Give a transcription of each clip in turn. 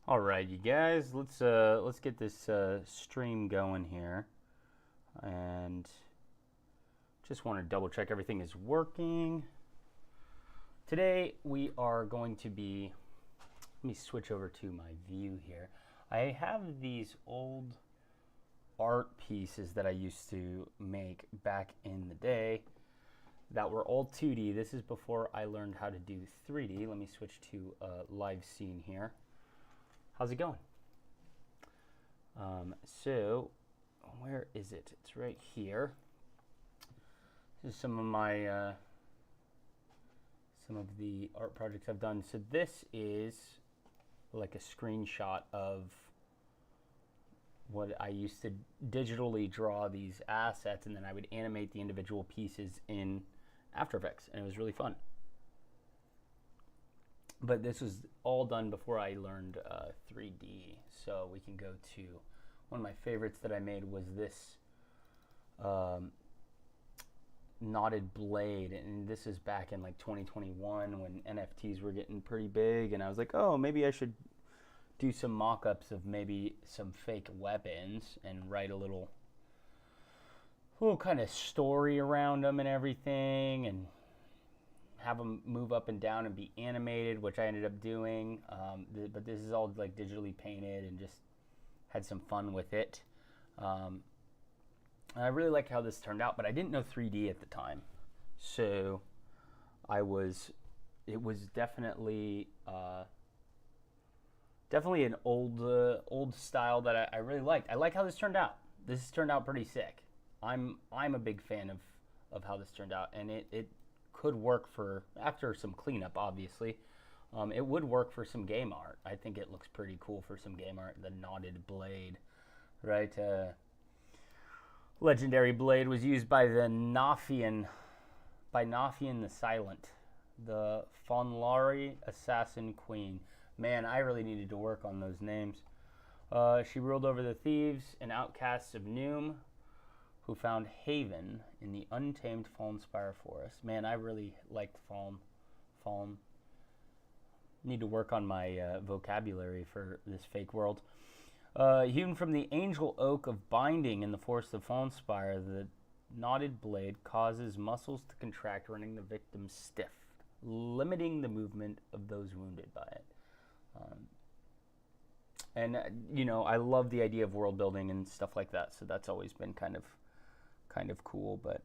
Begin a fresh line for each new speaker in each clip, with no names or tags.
All right, you guys, let's get this stream going here, and just want to double check everything is working. Today we are going to be. Let me switch over to my view here. I have these old art pieces that I used to make back in the day that were all 2D. This is before I learned how to do 3D. Let me switch to live scene here. How's it going? So, where is it? It's right here. This is some of my some of the art projects I've done. So this is like a screenshot of what I used to digitally draw these assets, and then I would animate the individual pieces in After Effects, and it was really fun. But this was all done before I learned 3D. So we can go to one of my favorites that I made was this knotted blade, and this is back in like 2021 when NFTs were getting pretty big, and I was like, oh, maybe I should do some mock-ups of maybe some fake weapons and write a little kind of story around them and everything, and have them move up and down and be animated, which I ended up doing. But this is all like digitally painted, and just had some fun with it. And I really liked how this turned out, but I didn't know 3D at the time, so it was definitely definitely an old style that I really liked. I like how this turned out. This turned out pretty sick. I'm a big fan of how this turned out, and it could work for, after some cleanup, obviously. It would work for some game art. I think it looks pretty cool for some game art. The knotted blade, right? Legendary blade was used by the Nafian, the Silent, the Fonlari Assassin Queen. Man, I really needed to work on those names. She ruled over the thieves and outcasts of Noom, who found haven in the untamed Fallenspire forest. Man, I really liked Fallen. Need to work on my vocabulary for this fake world. Hewn from the angel oak of binding in the forest of Fallenspire, the knotted blade causes muscles to contract, rendering the victim stiff, limiting the movement of those wounded by it. I love the idea of world building and stuff like that, so that's always been kind of cool. But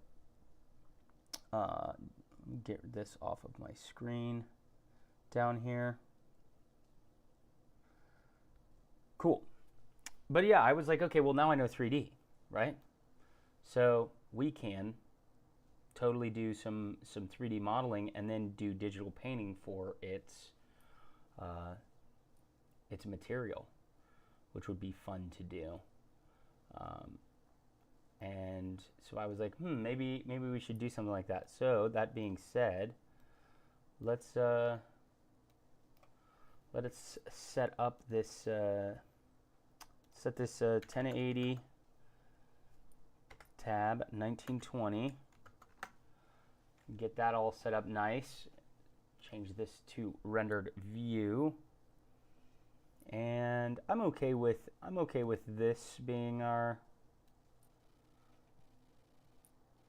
get this off of my screen down here. Cool. But yeah, I was like, okay, well, now I know 3D, right? So we can totally do some 3D modeling and then do digital painting for its material, which would be fun to do. And so I was like, maybe we should do something like that. So that being said, let's set up this 1080 tab 1920. Get that all set up nice. Change this to rendered view. And I'm okay with this being our.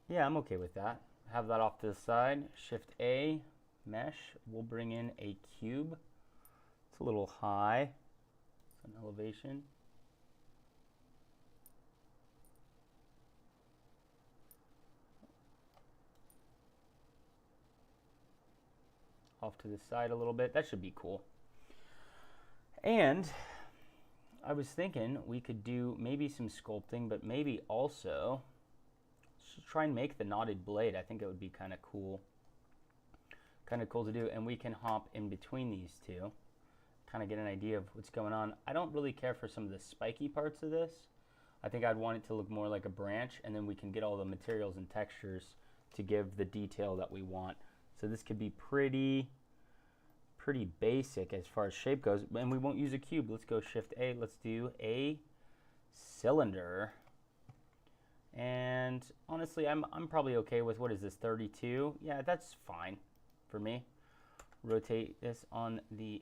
Yeah, I'm okay with that. Have that off to the side. Shift A, mesh. We'll bring in a cube. It's a little high. It's an elevation. Off to the side a little bit. That should be cool. And I was thinking we could do maybe some sculpting, but maybe also try and make the knotted blade. I think it would be kind of cool to do, and we can hop in between these two, kind of get an idea of what's going on. I don't really care for some of the spiky parts of this. I think I'd want it to look more like a branch, and then we can get all the materials and textures to give the detail that we want. So this could be pretty basic as far as shape goes, and we won't use a cube. Let's go Shift A. Let's do a cylinder. And honestly, I'm probably okay with, what is this, 32? Yeah, that's fine for me. Rotate this on the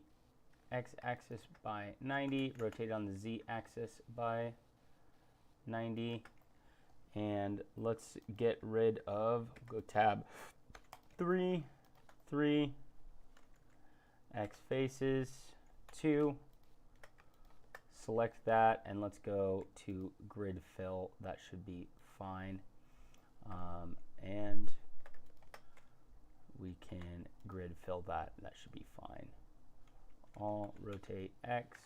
x-axis by 90, rotate on the z-axis by 90, and let's get rid of, go tab 3, 3, x faces 2, select that, and let's go to grid fill. That should be fine. And we can grid fill that. That should be fine. I'll rotate X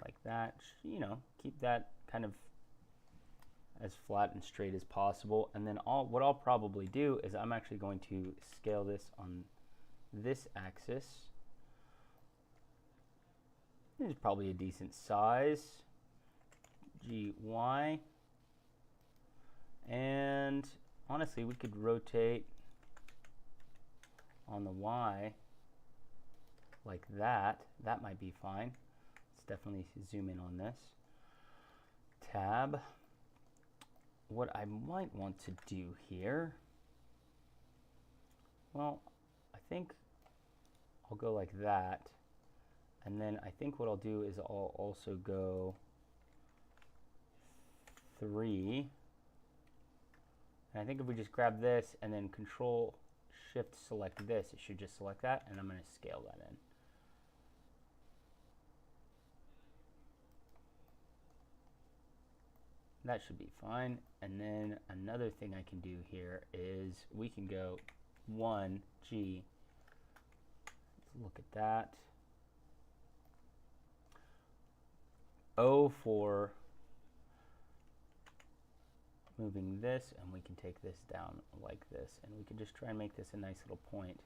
like that. You know, keep that kind of as flat and straight as possible. And then what I'll probably do is I'm actually going to scale this on this axis. This is probably a decent size. GY. And honestly, we could rotate on the Y like that. That might be fine. Let's definitely zoom in on this. Tab. What I might want to do here, well, I think I'll go like that. And then I think what I'll do is I'll also go 3. And I think if we just grab this and then Control Shift select this, it should just select that, and I'm going to scale that in. That should be fine. And then another thing I can do here is we can go 1G. Let's look at that. O for moving this, and we can take this down like this, and we can just try and make this a nice little point.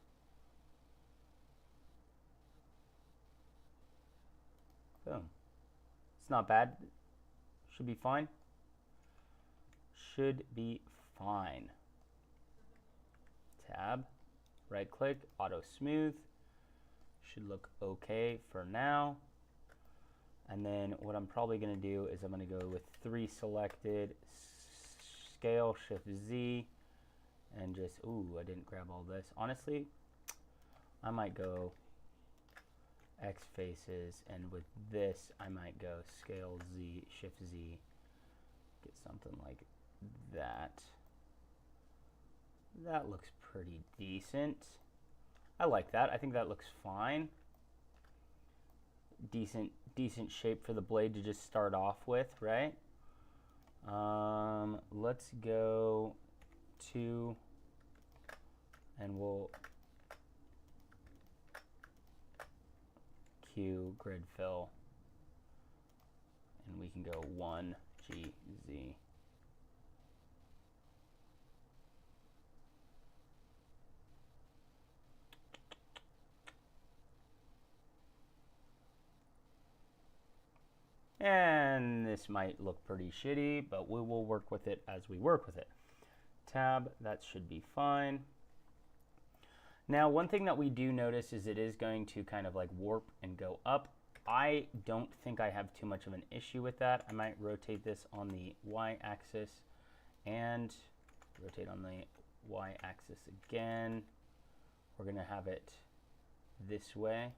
Boom. It's not bad. Should be fine. Should be fine. Tab, right click, auto smooth. Should look okay for now. And then what I'm probably going to do is I'm going to go with 3 selected, scale, Shift Z, and just, ooh, I didn't grab all this. Honestly, I might go X faces, and with this, I might go scale Z, Shift Z, get something like that. That looks pretty decent. I like that. I think that looks fine. Decent shape for the blade to just start off with, right? Let's go to, and we'll Q grid fill, and we can go 1GZ. And this might look pretty shitty, but we will work with it as we work with it. Tab, that should be fine. Now, one thing that we do notice is it is going to kind of like warp and go up. I don't think I have too much of an issue with that. I might rotate this on the y-axis and rotate on the y-axis again. We're going to have it this way.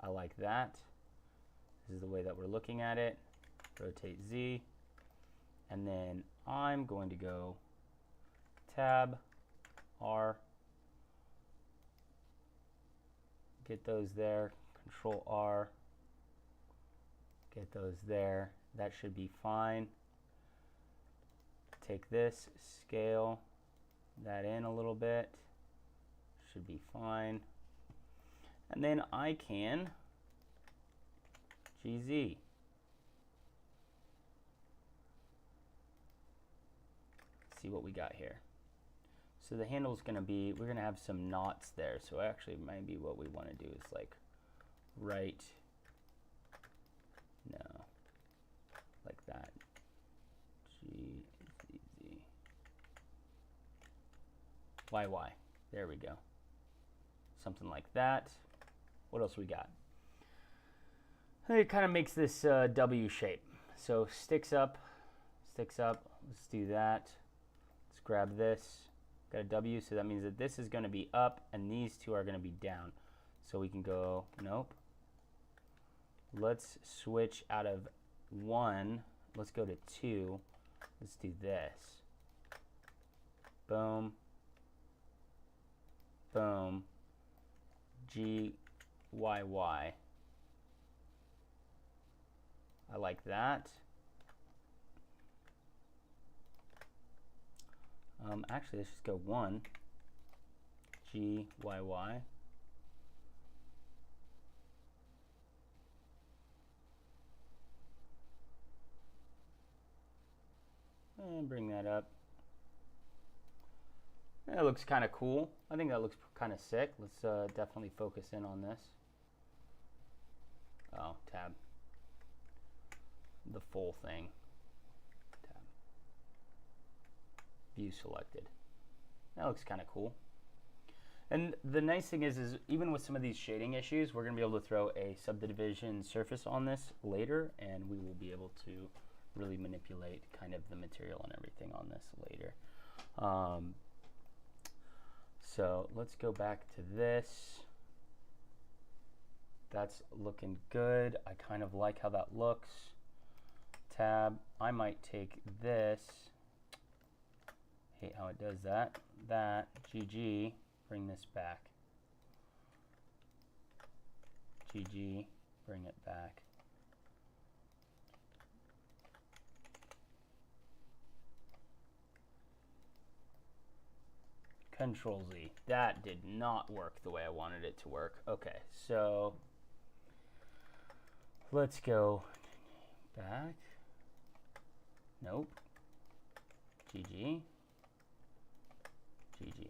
I like that. This is the way that we're looking at it. Rotate Z. And then I'm going to go Tab, R. Get those there. Control R. Get those there. That should be fine. Take this, scale that in a little bit. Should be fine. And then I can GZ. See what we got here. So the handle is going to be, we're going to have some knots there. So actually maybe what we want to do is like right, no, like that. GZZ. YY. There we go. Something like that. What else we got? It kind of makes this W shape. So sticks up. Let's do that. Let's grab this. Got a W, so that means that this is going to be up and these two are going to be down. So we can go, nope. Let's switch out of 1. Let's go to 2. Let's do this. Boom. Boom. G, Y, Y. I like that. Actually, let's just go 1. G, Y, Y. And bring that up. That looks kind of cool. I think that looks kind of sick. Let's definitely focus in on this. Oh, tab. The full thing. Tab. View selected. That looks kind of cool. And the nice thing is even with some of these shading issues, we're going to be able to throw a subdivision surface on this later, and we will be able to really manipulate kind of the material and everything on this later. So let's go back to this. That's looking good. I kind of like how that looks. Tab. I might take this. Hate how it does that. That. GG. Bring this back. GG. Bring it back. Control Z. That did not work the way I wanted it to work. Okay, so let's go back. Nope. GG. GG.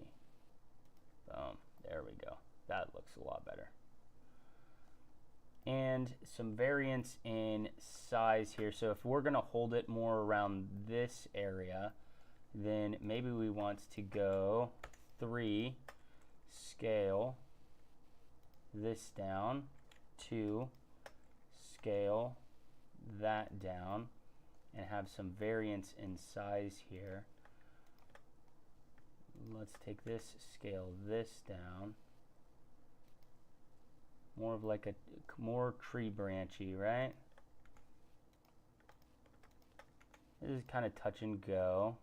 Boom. There we go. That looks a lot better. And some variance in size here. So if we're going to hold it more around this area, then maybe we want to go 3, scale this down, 2, scale that down, and have some variance in size here. Let's take this, scale this down. More of like a more tree branchy, right? This is kind of touch and go.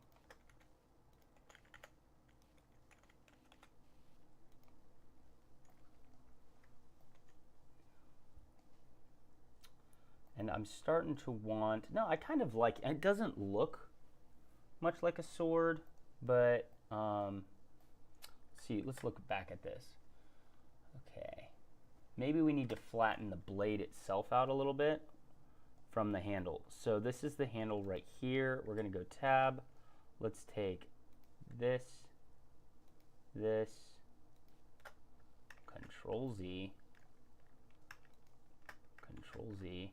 And I'm starting to want, no, I kind of like, it doesn't look much like a sword, but see, let's look back at this. Okay, maybe we need to flatten the blade itself out a little bit from the handle. So this is the handle right here. We're going to go tab. Let's take this, Control Z, Control Z,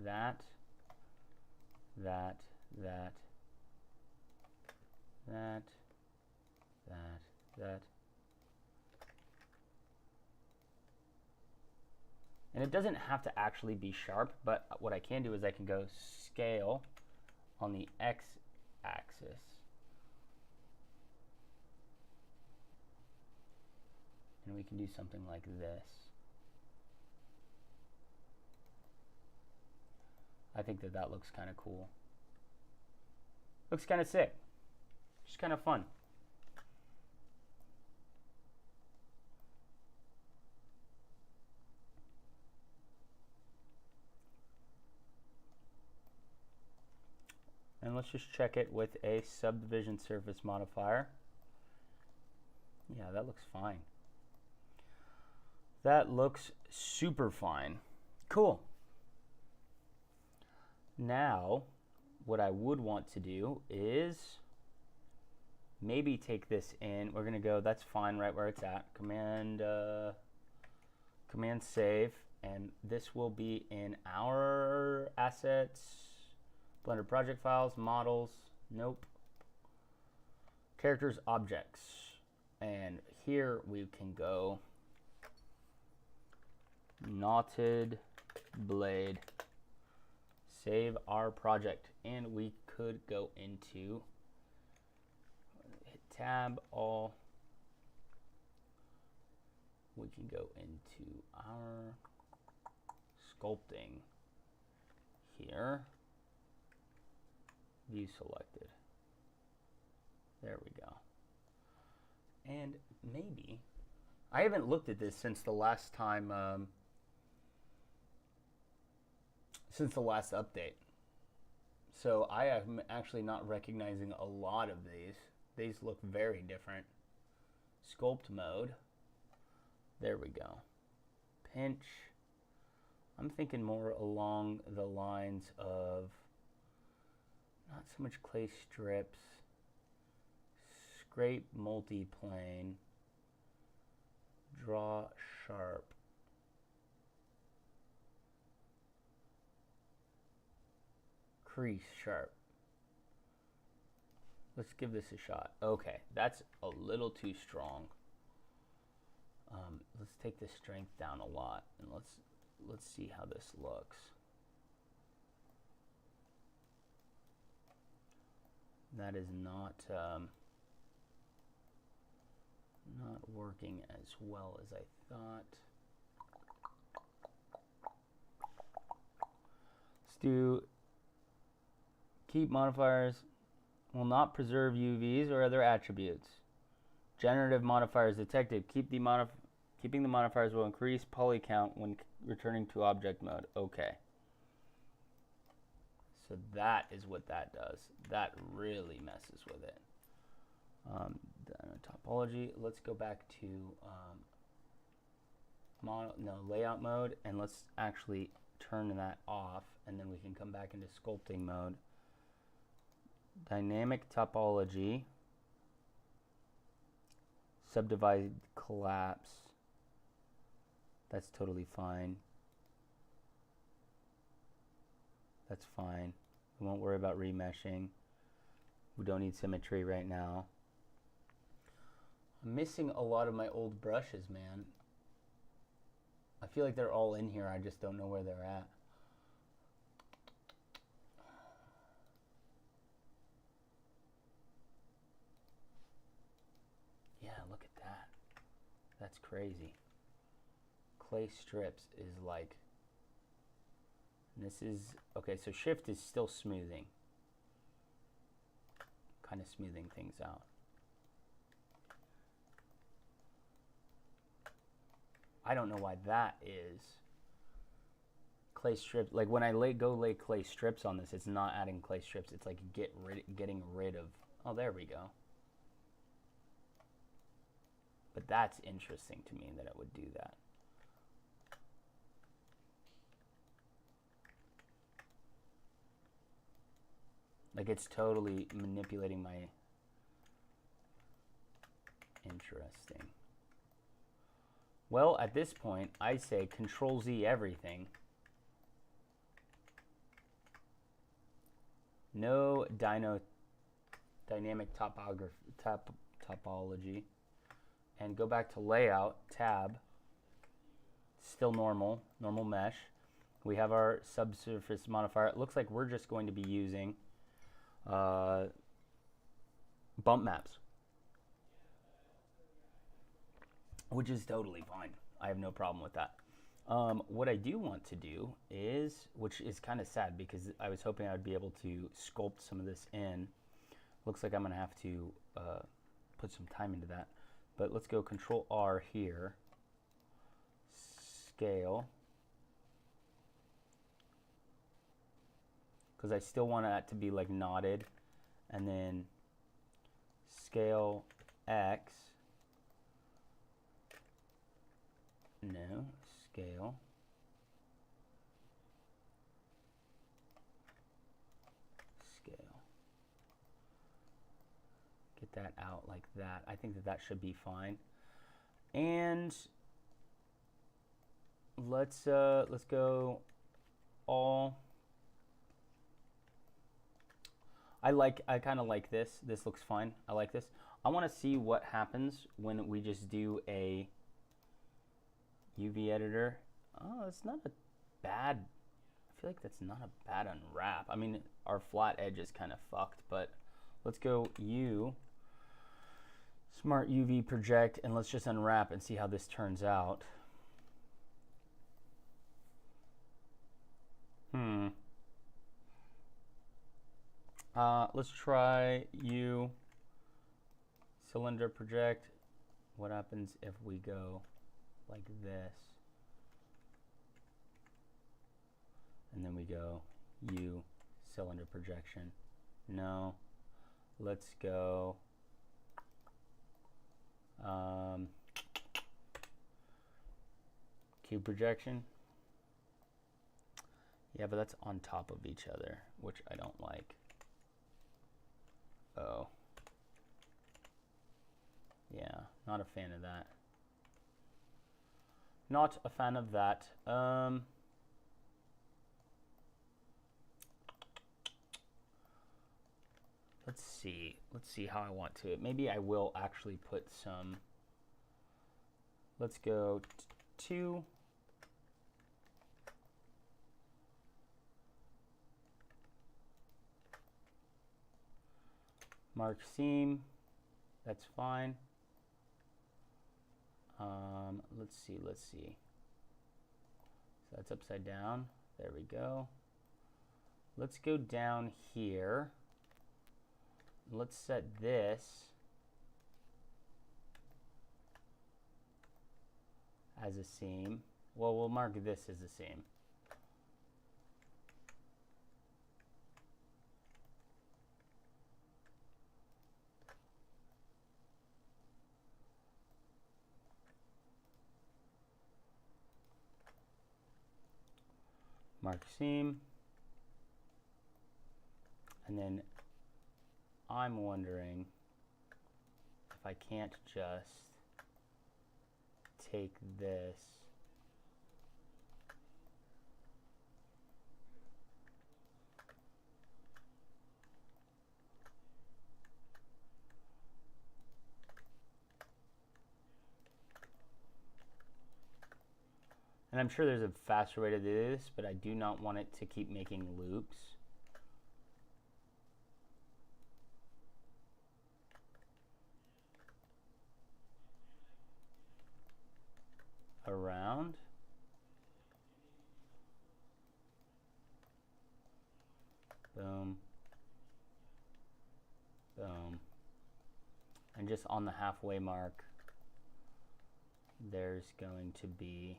that, and it doesn't have to actually be sharp, but what I can do is I can go scale on the X axis. And we can do something like this. I think that that looks kind of cool. Looks kind of sick. Just kind of fun. And let's just check it with a subdivision surface modifier. Yeah, that looks fine. That looks super fine. Cool. Now, what I would want to do is maybe take this in. We're going to go, that's fine right where it's at. Command save. And this will be in our assets, Blender project files, models, nope. Characters, objects. And here we can go knotted blade. Save our project, and we could go into, hit tab, all. We we can go into our sculpting here. View selected. There we go. And maybe, I haven't looked at this since the last time, since the last update. So I am actually not recognizing a lot of these. These look very different. Sculpt mode. There we go. Pinch. I'm thinking more along the lines of not so much clay strips. Scrape multiplane. Draw sharp. Crease sharp. Let's give this a shot. Okay, that's a little too strong. Let's take the strength down a lot, and let's see how this looks. That is not working as well as I thought. Let's do keep modifiers will not preserve UVs or other attributes. Generative modifiers detected. Keeping the modifiers will increase poly count when returning to object mode. Okay. So that is what that does. That really messes with it. Topology. Let's go back to layout mode, and let's actually turn that off, and then we can come back into sculpting mode. Dynamic topology. Subdivide collapse. That's totally fine. That's fine. We won't worry about remeshing. We don't need symmetry right now. I'm missing a lot of my old brushes, man. I feel like they're all in here. I just don't know where they're at. Yeah, look at that. That's crazy. Clay strips is like, this is, okay, so shift is still smoothing. Kind of smoothing things out. I don't know why that is. Clay strips, like when I go lay clay strips on this, it's not adding clay strips. It's like getting rid of, oh, there we go. But that's interesting to me that it would do that. Like it's totally manipulating my, interesting. Well, at this point, I say Control Z everything. No dynamic topology. And go back to layout, tab. Still normal mesh. We have our subsurface modifier. It looks like we're just going to be using bump maps, which is totally fine. I have no problem with that. What I do want to do is, which is kind of sad because I was hoping I would be able to sculpt some of this in. Looks like I'm going to have to put some time into that. But let's go Control R here. Scale. Because I still want that to be like knotted. And then scale X. No, scale. Scale. Get that out like that. I think that should be fine. And let's go all. I kind of like this. This looks fine. I like this. I want to see what happens when we just do a UV editor. Oh, it's not a bad, I feel like that's not a bad unwrap. I mean, our flat edge is kind of fucked, but let's go U, Smart UV project, and let's just unwrap and see how this turns out. Let's try U cylinder project. What happens if we go like this? And then we go U cylinder projection. No. Let's go cube projection. Yeah, but that's on top of each other, which I don't like. Oh. Yeah, not a fan of that. Not a fan of that. Let's see. Let's see how I want to. Maybe I will actually put some. Let's go 2. Mark seam. That's fine. Let's see. Let's see. So that's upside down. There we go. Let's go down here. Let's set this as a seam. Well, we'll mark this as a seam. Mark seam. And then I'm wondering if I can't just take this and I'm sure there's a faster way to do this, but I do not want it to keep making loops. Around. Boom. Boom. And just on the halfway mark, there's going to be,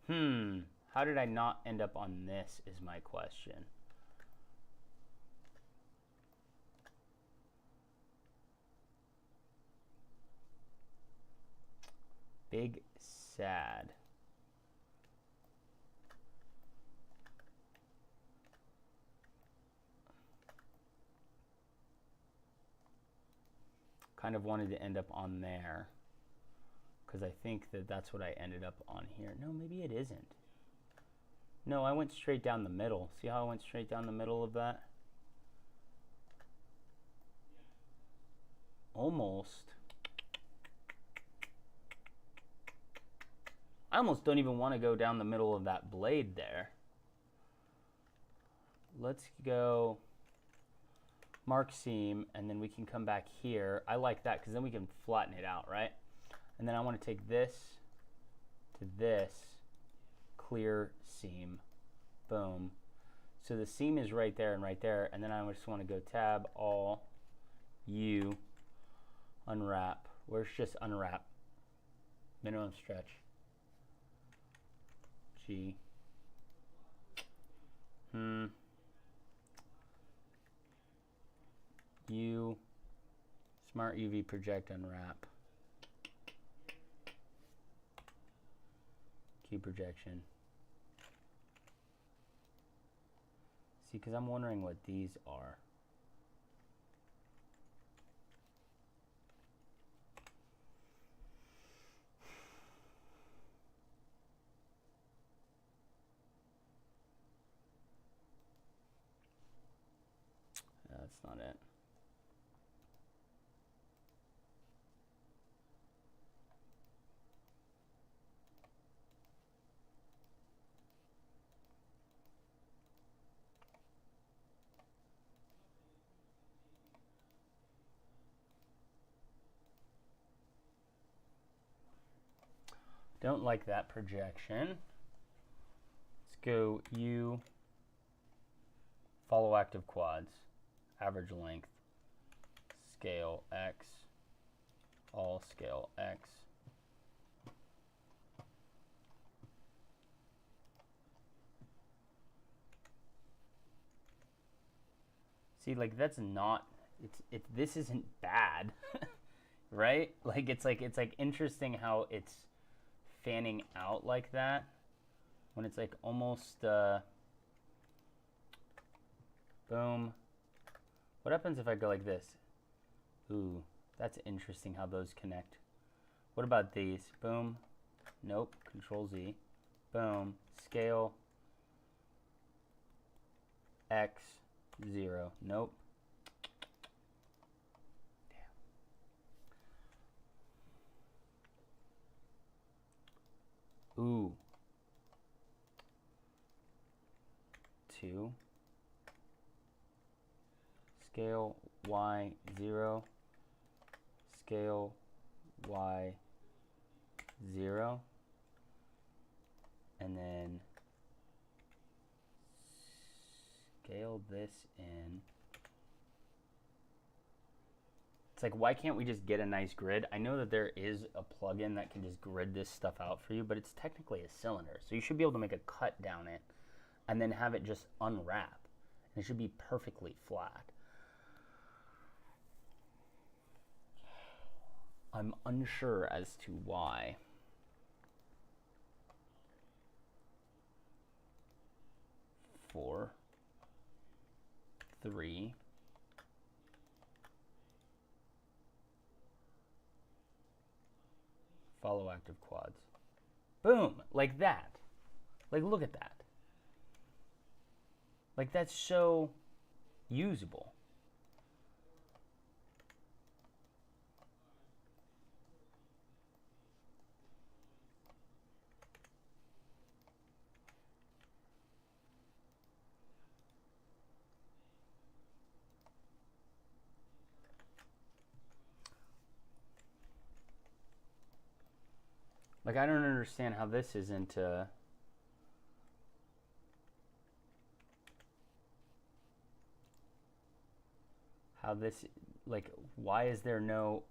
how did I not end up on this is my question. Big sad. Kind of wanted to end up on there because I think that that's what I ended up on here. No, maybe it isn't. No, I went straight down the middle. See how I went straight down the middle of that? Almost. I almost don't even want to go down the middle of that blade there. Let's go mark seam, and then we can come back here. I like that because then we can flatten it out, right? And then I want to take this to this, clear seam, boom. So the seam is right there and right there, and then I just want to go tab, all, U, unwrap. Where's just unwrap? Minimum stretch. G. U, smart UV project, unwrap. Cube projection. See, because I'm wondering what these are. That's not it. Don't like that projection. Let's go U, follow active quads, average length, scale X, all scale X. See, like that's not, this isn't bad, right? Like it's like interesting how it's fanning out like that when it's like almost boom. What happens if I go like this? Ooh, that's interesting how those connect. What about these? Boom. Nope. Control Z. Boom. Scale X 0. Nope. Damn. Ooh. 2. Scale Y 0. Scale Y 0. And then scale this in. It's like, why can't we just get a nice grid? I know that there is a plugin that can just grid this stuff out for you, but it's technically a cylinder. So you should be able to make a cut down it and then have it just unwrap. And it should be perfectly flat. I'm unsure as to why. 4, 3, follow active quads. Boom, like that. Like, look at that. Like, that's so usable. Like, I don't understand how this isn't, how this, like, why is there no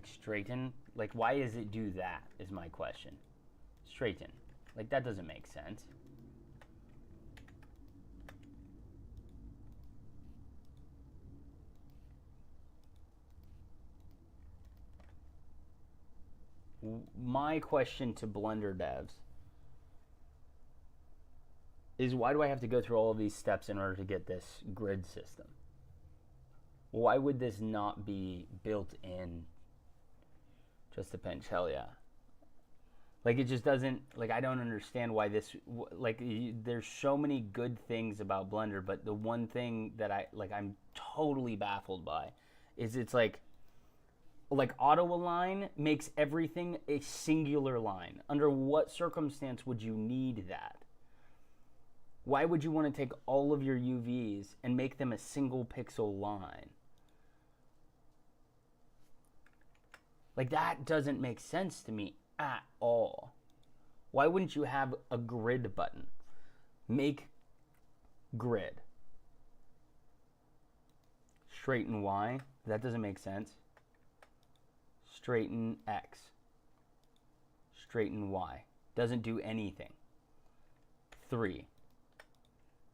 straighten? Like, why does it do that, is my question. Straighten. Like, that doesn't make sense. My question to Blender devs is, why do I have to go through all of these steps in order to get this grid system? Why would this not be built in just a pinch? Hell yeah. Like, it just doesn't, like, I don't understand why this, like, there's so many good things about Blender, but the one thing that I'm totally baffled by is it's like auto align makes everything a singular line. Under what circumstance would you need that? Why would you want to take all of your UVs and make them a single pixel line? Like, that doesn't make sense to me at all. Why wouldn't you have a grid button? Make grid. Straighten Y. That doesn't make sense. Straighten X. Straighten Y. Doesn't do anything. 3.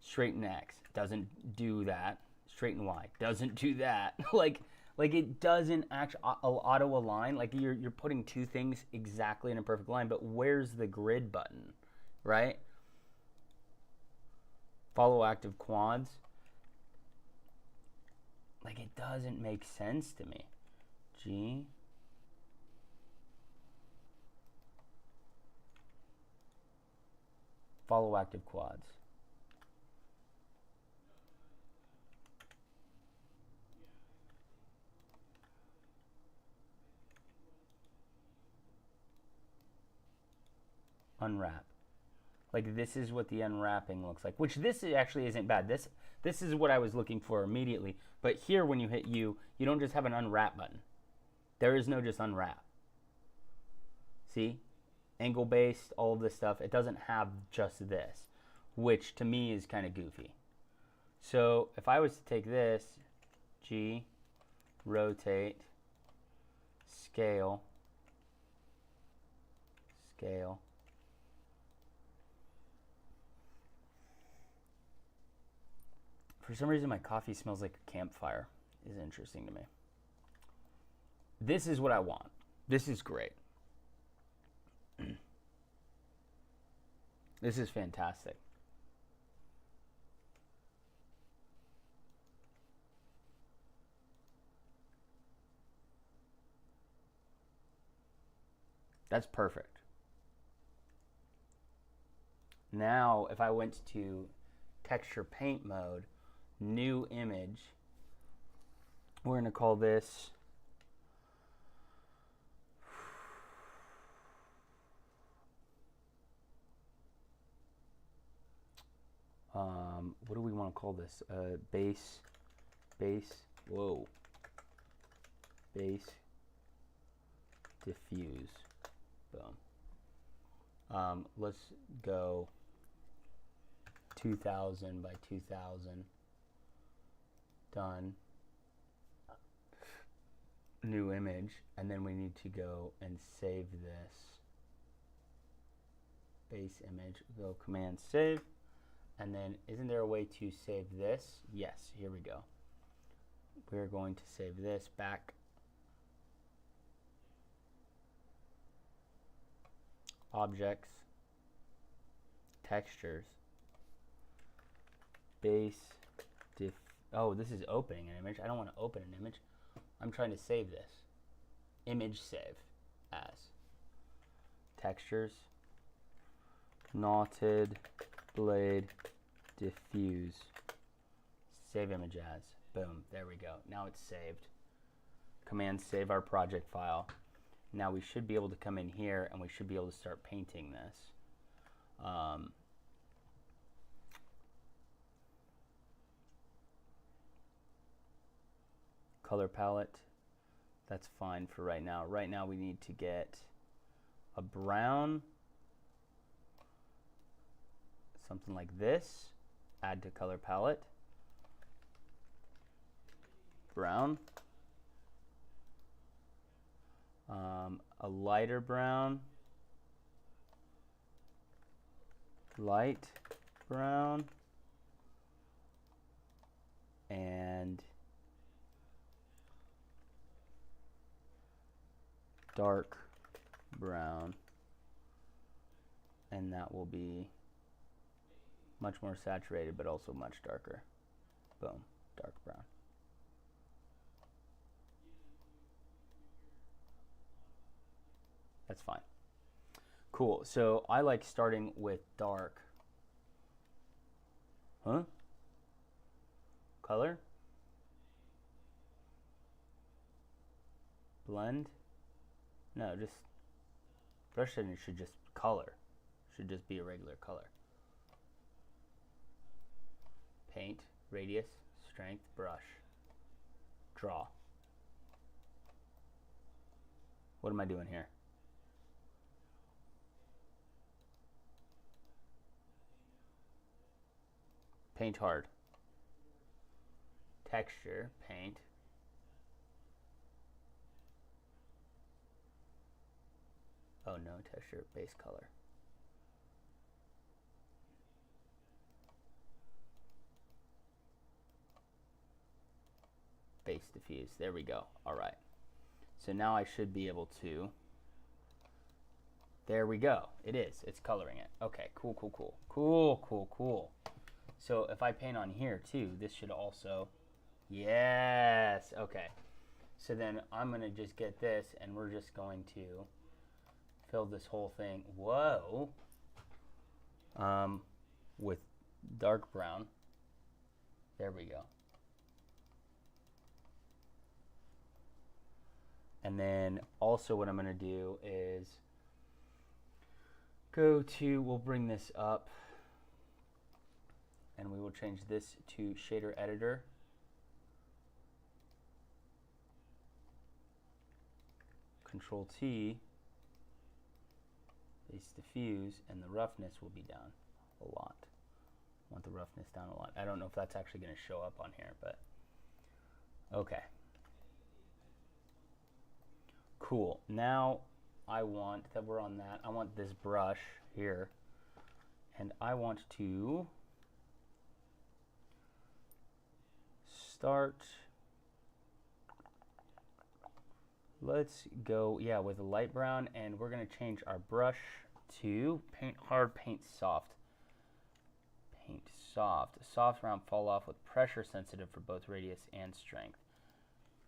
Straighten X. Doesn't do that. Straighten Y. Doesn't do that. like it doesn't actually auto align. Like, you're putting two things exactly in a perfect line, but where's the grid button, right? Follow active quads. Like, it doesn't make sense to me. G. Follow active quads. Unwrap. Like, this is what the unwrapping looks like, which this actually isn't bad. This is what I was looking for immediately. But here, when you hit U, you don't just have an unwrap button. There is no just unwrap. See? Angle based, all of this stuff. It doesn't have just this, which to me is kind of goofy. So if I was to take this, G, rotate, scale, scale. For some reason, my coffee smells like a campfire. Is interesting to me. This is what I want. This is great. This is fantastic. That's perfect. Now, if I went to texture paint mode, new image, we're going to call this what do we want to call this? Base, whoa, base, diffuse, boom. Let's go 2000 by 2000, done, new image, and then we need to go and save this base image, go command save. And then, isn't there a way to save this? Yes, here we go. We're going to save this back. Objects, textures, base, oh, this is opening an image. I don't want to open an image. I'm trying to save this. Image save as. Textures, knotted, blade, diffuse, save image as, boom, there we go. Now it's saved. Command save our project file. Now we should be able to come in here and we should be able to start painting this. Color palette, that's fine for right now. Right now we need to get a brown, something like this, add to color palette, brown, a lighter brown, light brown, and dark brown, and that will be much more saturated but also much darker. Boom, dark brown. That's fine. Cool, so I like starting with dark. Huh? Color? Blend? No, just brush setting should just color. Should just be a regular color. Paint, radius, strength, brush, draw. What am I doing here? Paint hard. Texture, paint. Oh no, texture, base color. Base diffuse, there we go. All right, so now I should be able to, there we go, it is, it's coloring it. Okay, cool, cool, cool, cool, cool, cool. So if I paint on here too, this should also, yes, okay. So then I'm gonna just get this and we're just going to fill this whole thing, whoa, with dark brown. There we go. And then also what I'm going to do is go to, we'll bring this up and we will change this to shader editor. Control T. is diffuse, and the roughness will be down a lot. I want the roughness down a lot. I don't know if that's actually going to show up on here, but okay. Cool. Now I want that we're on that. I want this brush here, and I want to start. Let's go, yeah, with a light brown, and we're going to change our brush to paint hard, paint soft. Paint soft. Soft round fall off with pressure sensitive for both radius and strength.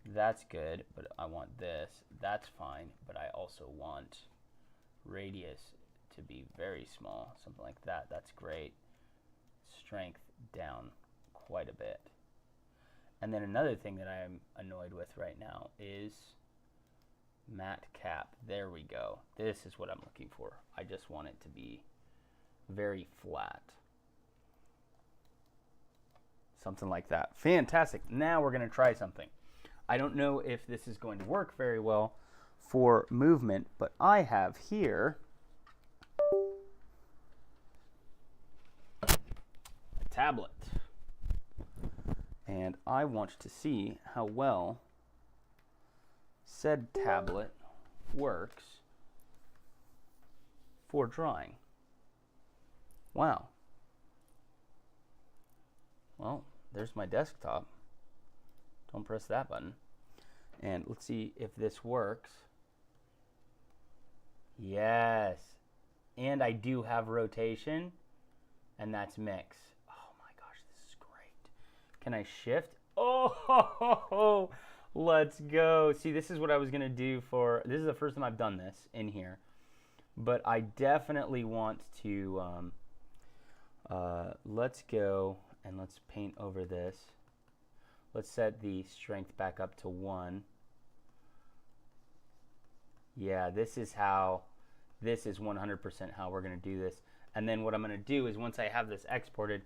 That's good, but I want this. That's fine, but I also want radius to be very small, something like that. That's great. Strength down quite a bit. And then another thing that I'm annoyed with right now is matte cap. There we go. This is what I'm looking for. I just want it to be very flat. Something like that. Fantastic. Now we're going to try something. I don't know if this is going to work very well for movement, but I have here a tablet. And I want to see how well said tablet works for drawing. Wow. Well, there's my desktop. Don't press that button. And let's see if this works. Yes. And I do have rotation, and that's mix. Oh my gosh, this is great. Can I shift? Oh, let's go. See, this is what I was going to do for, this is the first time I've done this in here. But I definitely want to, let's go and let's paint over this. Let's set the strength back up to 1. Yeah, this is 100% how we're going to do this. And then what I'm going to do is once I have this exported,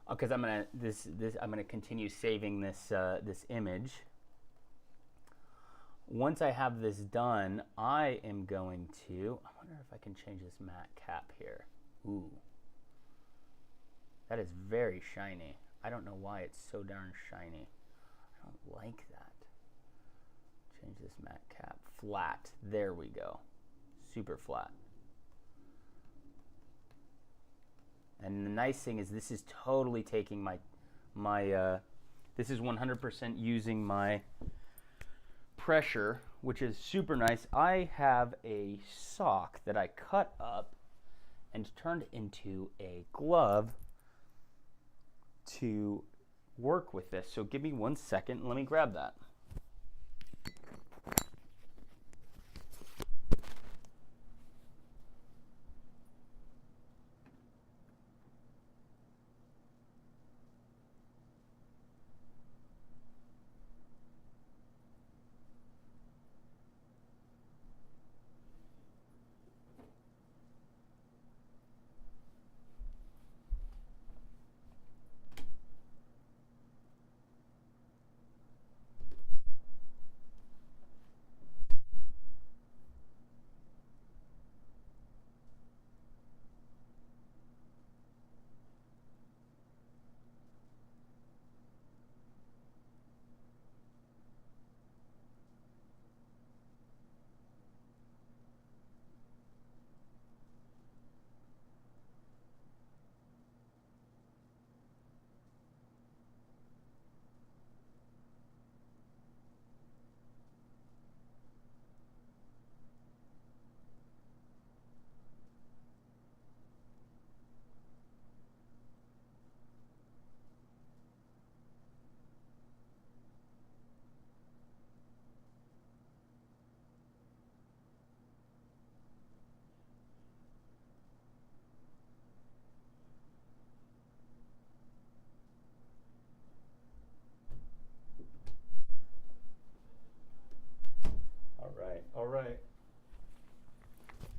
because I'm going to continue saving this this image. Once I have this done, I am going to, I wonder if I can change this matte cap here. Ooh. That is very shiny. I don't know why it's so darn shiny. I don't like that. Change this matte cap. Flat. There we go. Super flat. And the nice thing is this is totally taking this is 100% using my pressure, which is super nice. I have a sock that I cut up and turned into a glove to work with this. So give me 1 second. Let me grab that.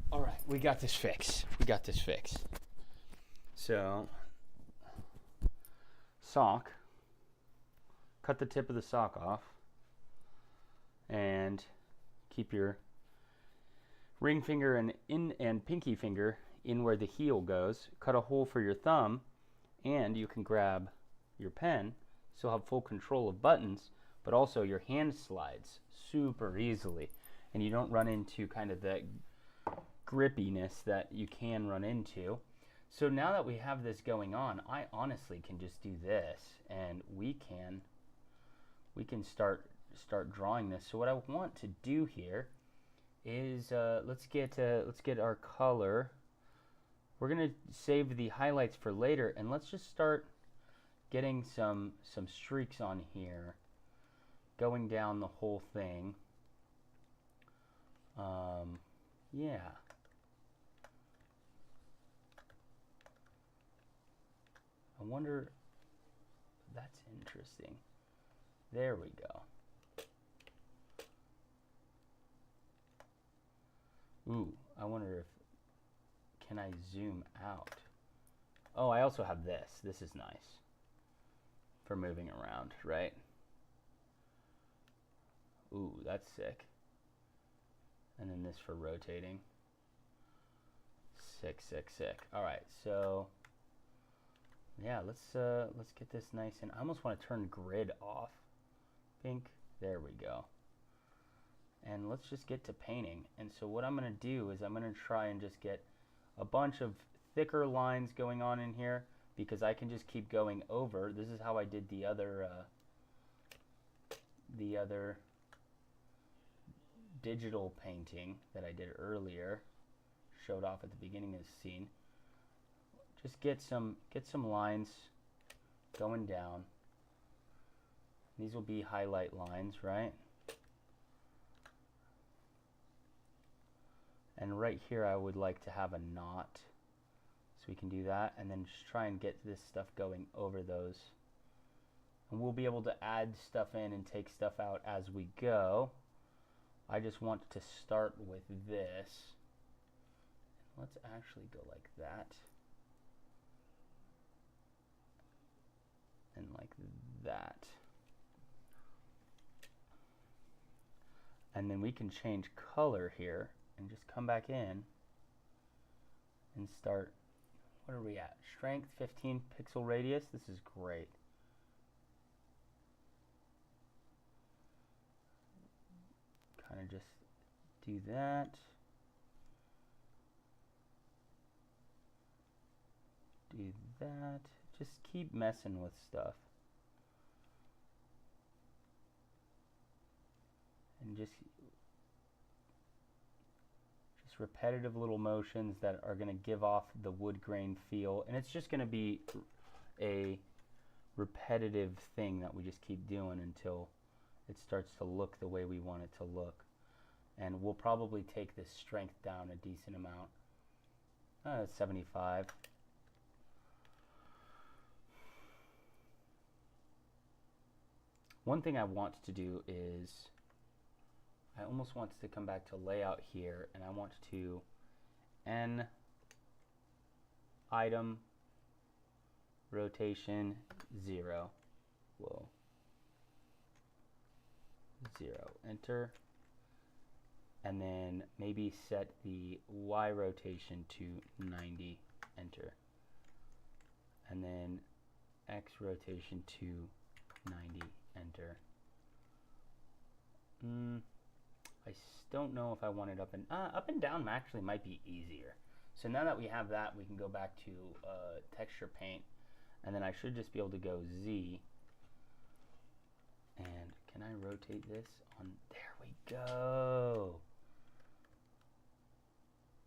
All right, we got this fixed. So, sock, cut the tip of the sock off, and keep your ring finger and pinky finger in where the heel goes. Cut a hole for your thumb, and you can grab your pen. So have full control of buttons, but also your hand slides super easily, and you don't run into kind of that grippiness that you can run into. So now that we have this going on, I honestly can just do this, and we can start drawing this. So what I want to do here is let's get our color. We're gonna save the highlights for later, and let's just start getting some streaks on here, going down the whole thing. Yeah. I wonder, that's interesting. There we go. Ooh, I wonder if, can I zoom out? Oh, I also have this. This is nice for moving around, right? Ooh, that's sick. And then this for rotating. Sick, sick, sick. All right, so yeah, let's get this nice, and I almost want to turn grid off. Pink. There we go. And let's just get to painting. And so what I'm going to do is I'm going to try and just get a bunch of thicker lines going on in here, because I can just keep going over. This is how I did the other digital painting that I did earlier, showed off at the beginning of the scene. Just get some lines going down. These will be highlight lines, right? And right here I would like to have a knot, so we can do that, and then just try and get this stuff going over those. And we'll be able to add stuff in and take stuff out as we go. I just want to start with this. Let's actually go like that. And like that. And then we can change color here and just come back in and start. What are we at? Strength 15 pixel radius. This is great. Kind of just do that. Do that. Just keep messing with stuff. And just repetitive little motions that are going to give off the wood grain feel. And it's just going to be a repetitive thing that we just keep doing until it starts to look the way we want it to look. And we'll probably take this strength down a decent amount. 75. One thing I want to do is I almost want to come back to layout here, and I want to N item rotation 0. Whoa. 0. Enter. And then maybe set the Y rotation to 90. Enter. And then X rotation to 90. Enter. I don't know if I want it up and down actually might be easier. So now that we have that, we can go back to texture paint, and then I should just be able to go Z. And can I rotate this on? There we go.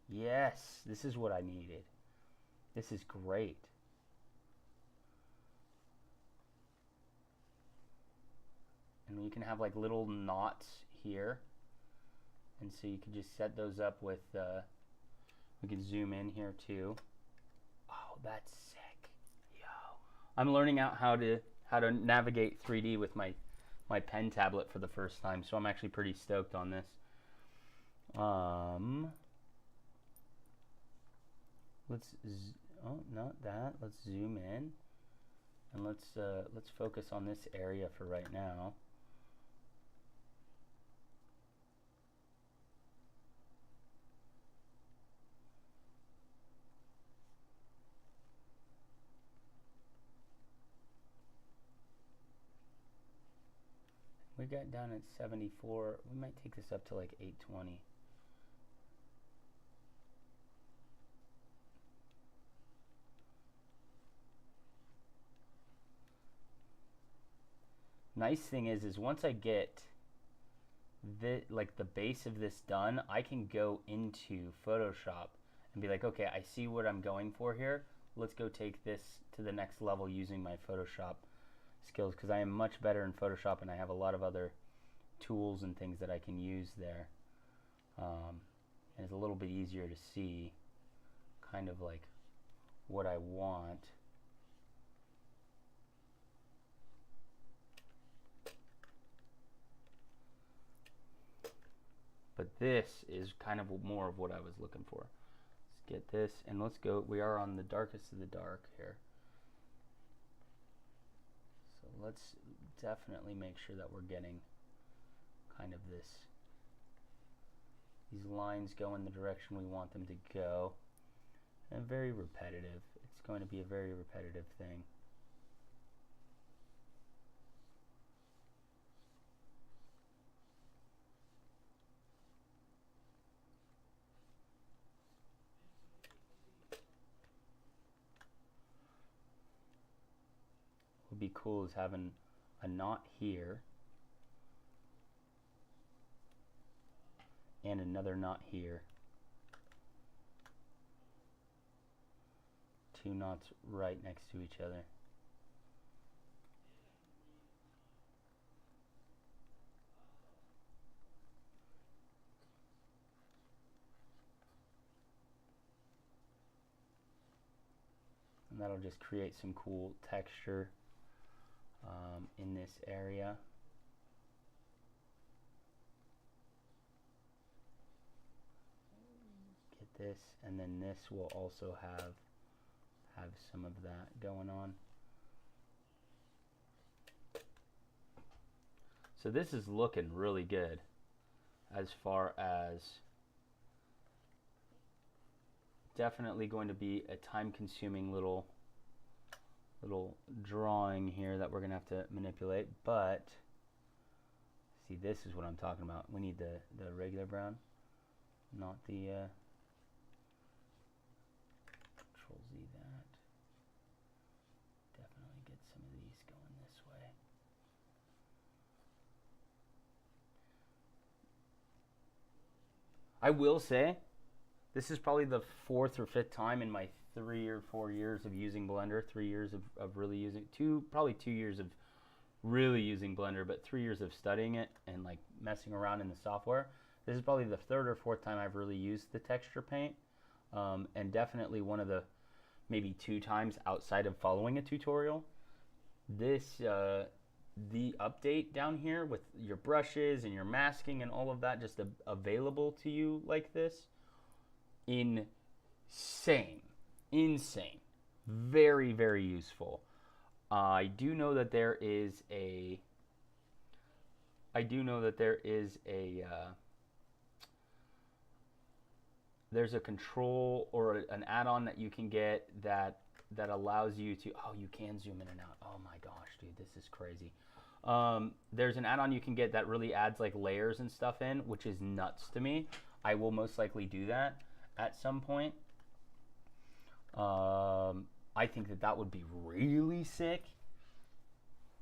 Yes, this is what I needed. This is great. And you can have like little knots here. And so you can just set those up with, we can zoom in here too. Oh, that's sick. Yo. I'm learning out how to navigate 3D with my pen tablet for the first time, so I'm actually pretty stoked on this. Oh, not that. Let's zoom in. And let's focus on this area for right now. got down at 74. We might take this up to like 820. Nice thing is once I get the base of this done, I can go into Photoshop and be like, okay, I see what I'm going for here. Let's go take this to the next level using my Photoshop skills, because I am much better in Photoshop and I have a lot of other tools and things that I can use there. And it's a little bit easier to see kind of like what I want. But this is kind of more of what I was looking for. Let's get this, and let's go. We are on the darkest of the dark here. So let's definitely make sure that we're getting kind of these lines go in the direction we want them to go. And very repetitive. It's going to be a very repetitive thing. Would be cool is having a knot here and another knot here. Two knots right next to each other. And that'll just create some cool texture in this area. Get this, and then this will also have some of that going on. So this is looking really good as far as definitely going to be a time-consuming little drawing here that we're gonna have to manipulate, but see, this is what I'm talking about. We need the regular brown, not the Control Z that. Definitely get some of these going this way. I will say this is probably the 4th or 5th time in my 3 or 4 years of using Blender, 3 years of really using, probably 2 years of really using Blender, but 3 years of studying it and like messing around in the software. This is probably the 3rd or 4th time I've really used the texture paint, and definitely one of the maybe 2 times outside of following a tutorial. This, the update down here with your brushes and your masking and all of that just available to you like this, insane. Very, very useful. I do know that there is a there's a control or an add-on that you can get that allows you to, oh, you can zoom in and out. Oh my gosh, dude, this is crazy. There's an add-on you can get that really adds like layers and stuff in, which is nuts to me. I will most likely do that at some point. I think that would be really sick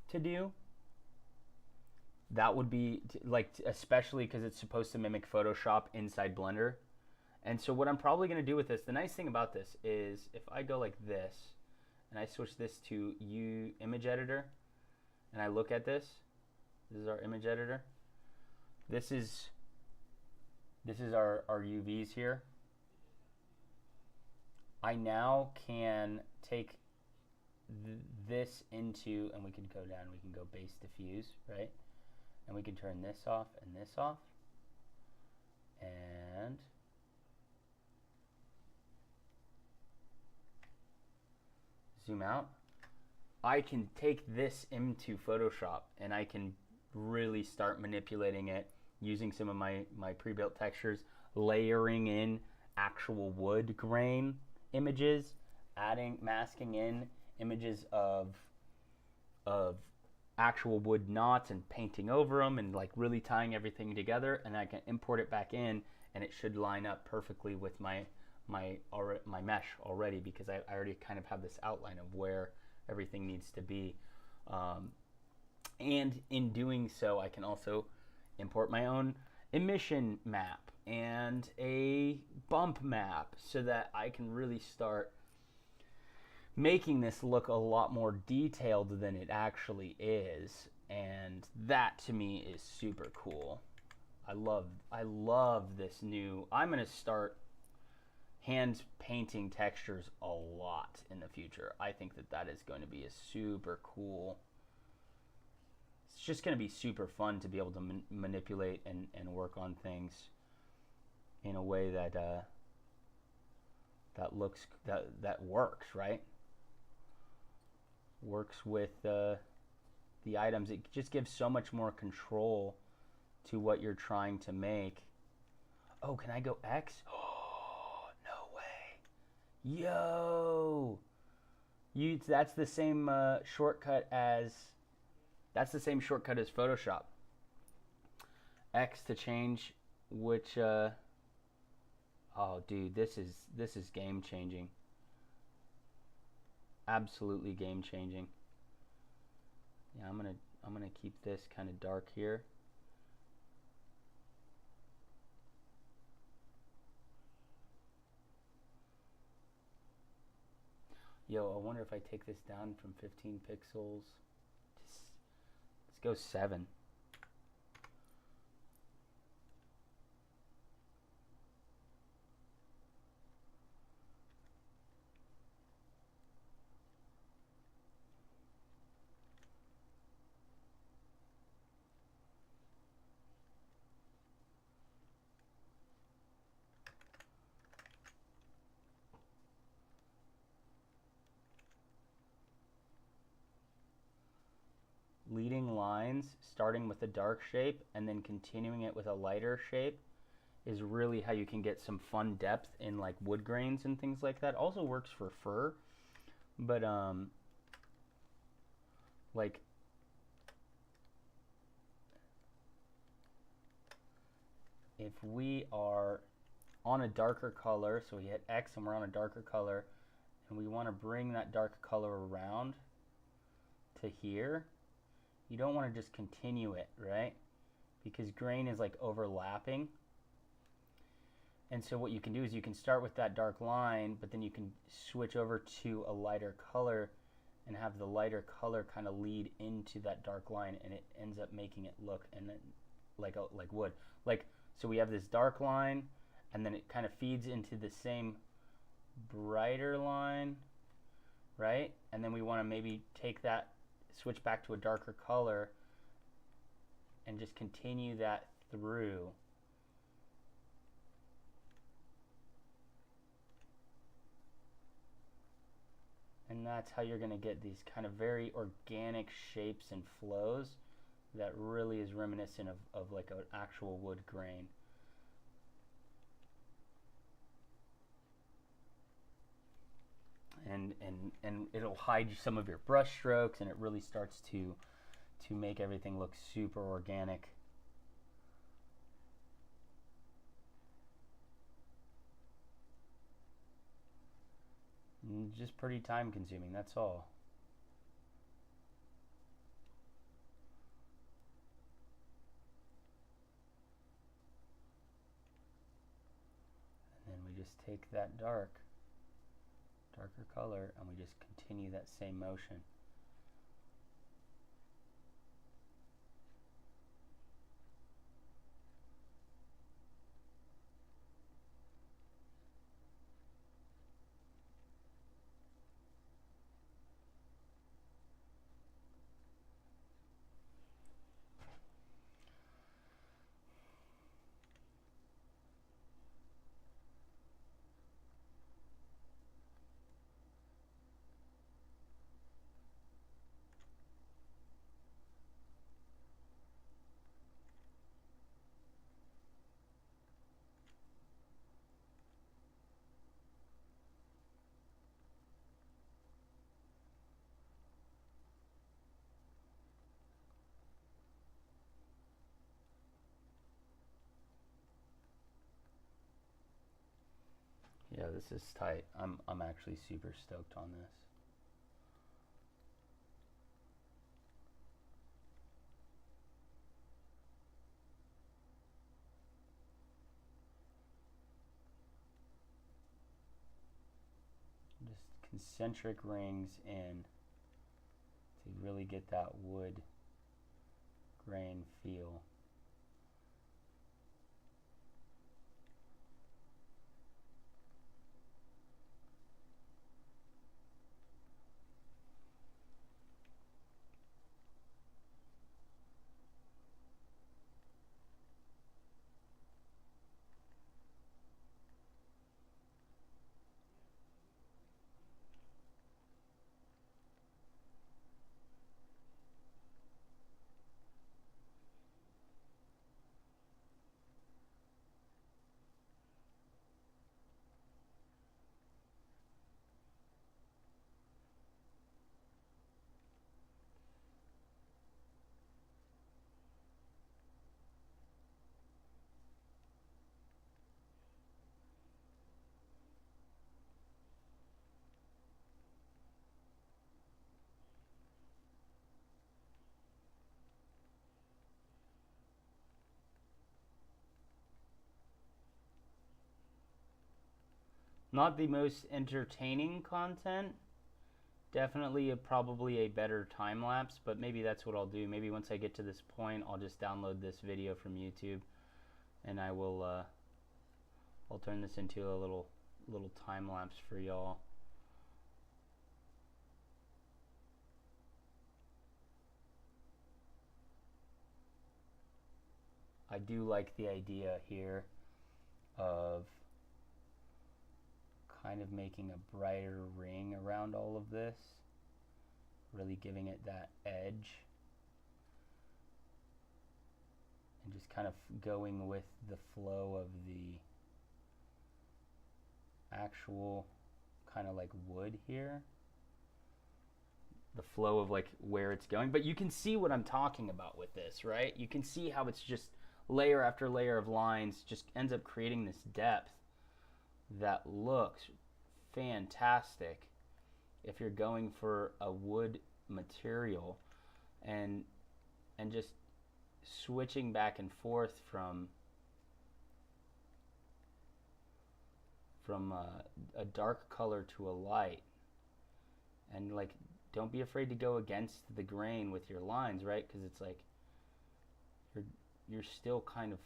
to do. That would be like, especially because it's supposed to mimic Photoshop inside Blender. And so what I'm probably going to do with this, the nice thing about this is if I go like this and I switch this to image editor and I look at this is our image editor. This is our UVs here. I now can take this into, and we can go down, we can go base diffuse, right? And we can turn this off and this off. And zoom out. I can take this into Photoshop and I can really start manipulating it using some of my pre-built textures, layering in actual wood grain images, masking in images of actual wood knots and painting over them and like really tying everything together, and I can import it back in, and it should line up perfectly with my mesh already, because I already kind of have this outline of where everything needs to be. And in doing so, I can also import my own emission map and a bump map so that I can really start making this look a lot more detailed than it actually is. And that to me is super cool. I love this new. I'm going to start hand painting textures a lot in the future. I think that is going to be a super cool. It's just going to be super fun to be able to manipulate and work on things in a way that that works, right? Works with the items. It just gives so much more control to what you're trying to make. Oh, can I go X? Oh, no way. Yo. That's the same shortcut as Photoshop. X to change which oh dude, this is game changing. Absolutely game changing. Yeah, I'm gonna keep this kind of dark here. Yo, I wonder if I take this down from 15 pixels. Let's go 7. Leading lines, starting with a dark shape and then continuing it with a lighter shape, is really how you can get some fun depth in like wood grains and things like that. Also works for fur, but like if we are on a darker color, so we hit X and we're on a darker color, and we want to bring that dark color around to here, you don't want to just continue it, right? Because grain is like overlapping. And so what you can do is you can start with that dark line, but then you can switch over to a lighter color and have the lighter color kind of lead into that dark line, and it ends up making it look and then like wood. Like, so we have this dark line, and then it kind of feeds into the same brighter line, right? And then we want to maybe take that, switch back to a darker color, and just continue that through. And that's how you're going to get these kind of very organic shapes and flows that really is reminiscent of like an actual wood grain. And it'll hide some of your brush strokes, and it really starts to make everything look super organic. And just pretty time consuming, that's all. And then we just take that darker color, and we just continue that same motion. Yeah, this is tight. I'm actually super stoked on this. Just concentric rings in to really get that wood grain feel. Not the most entertaining content. Definitely probably a better time lapse, but maybe that's what I'll do. Maybe once I get to this point, I'll just download this video from YouTube, and I will I'll turn this into a little time lapse for y'all. I do like the idea here of kind of making a brighter ring around all of this, really giving it that edge, and just kind of going with the flow of the actual kind of like wood here, the flow of like where it's going. But you can see what I'm talking about with this, right? You can see how it's just layer after layer of lines just ends up creating this depth that looks fantastic if you're going for a wood material, and just switching back and forth from a dark color to a light, and like don't be afraid to go against the grain with your lines, right? Because it's like you're still kind of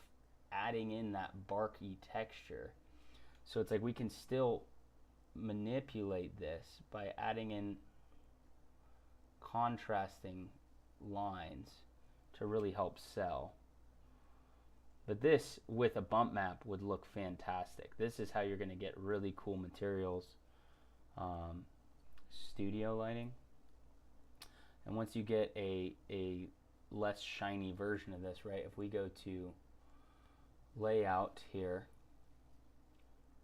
adding in that barky texture. So it's like we can still manipulate this by adding in contrasting lines to really help sell. But this with a bump map would look fantastic. This is how you're going to get really cool materials, studio lighting. And once you get a less shiny version of this, right, if we go to layout here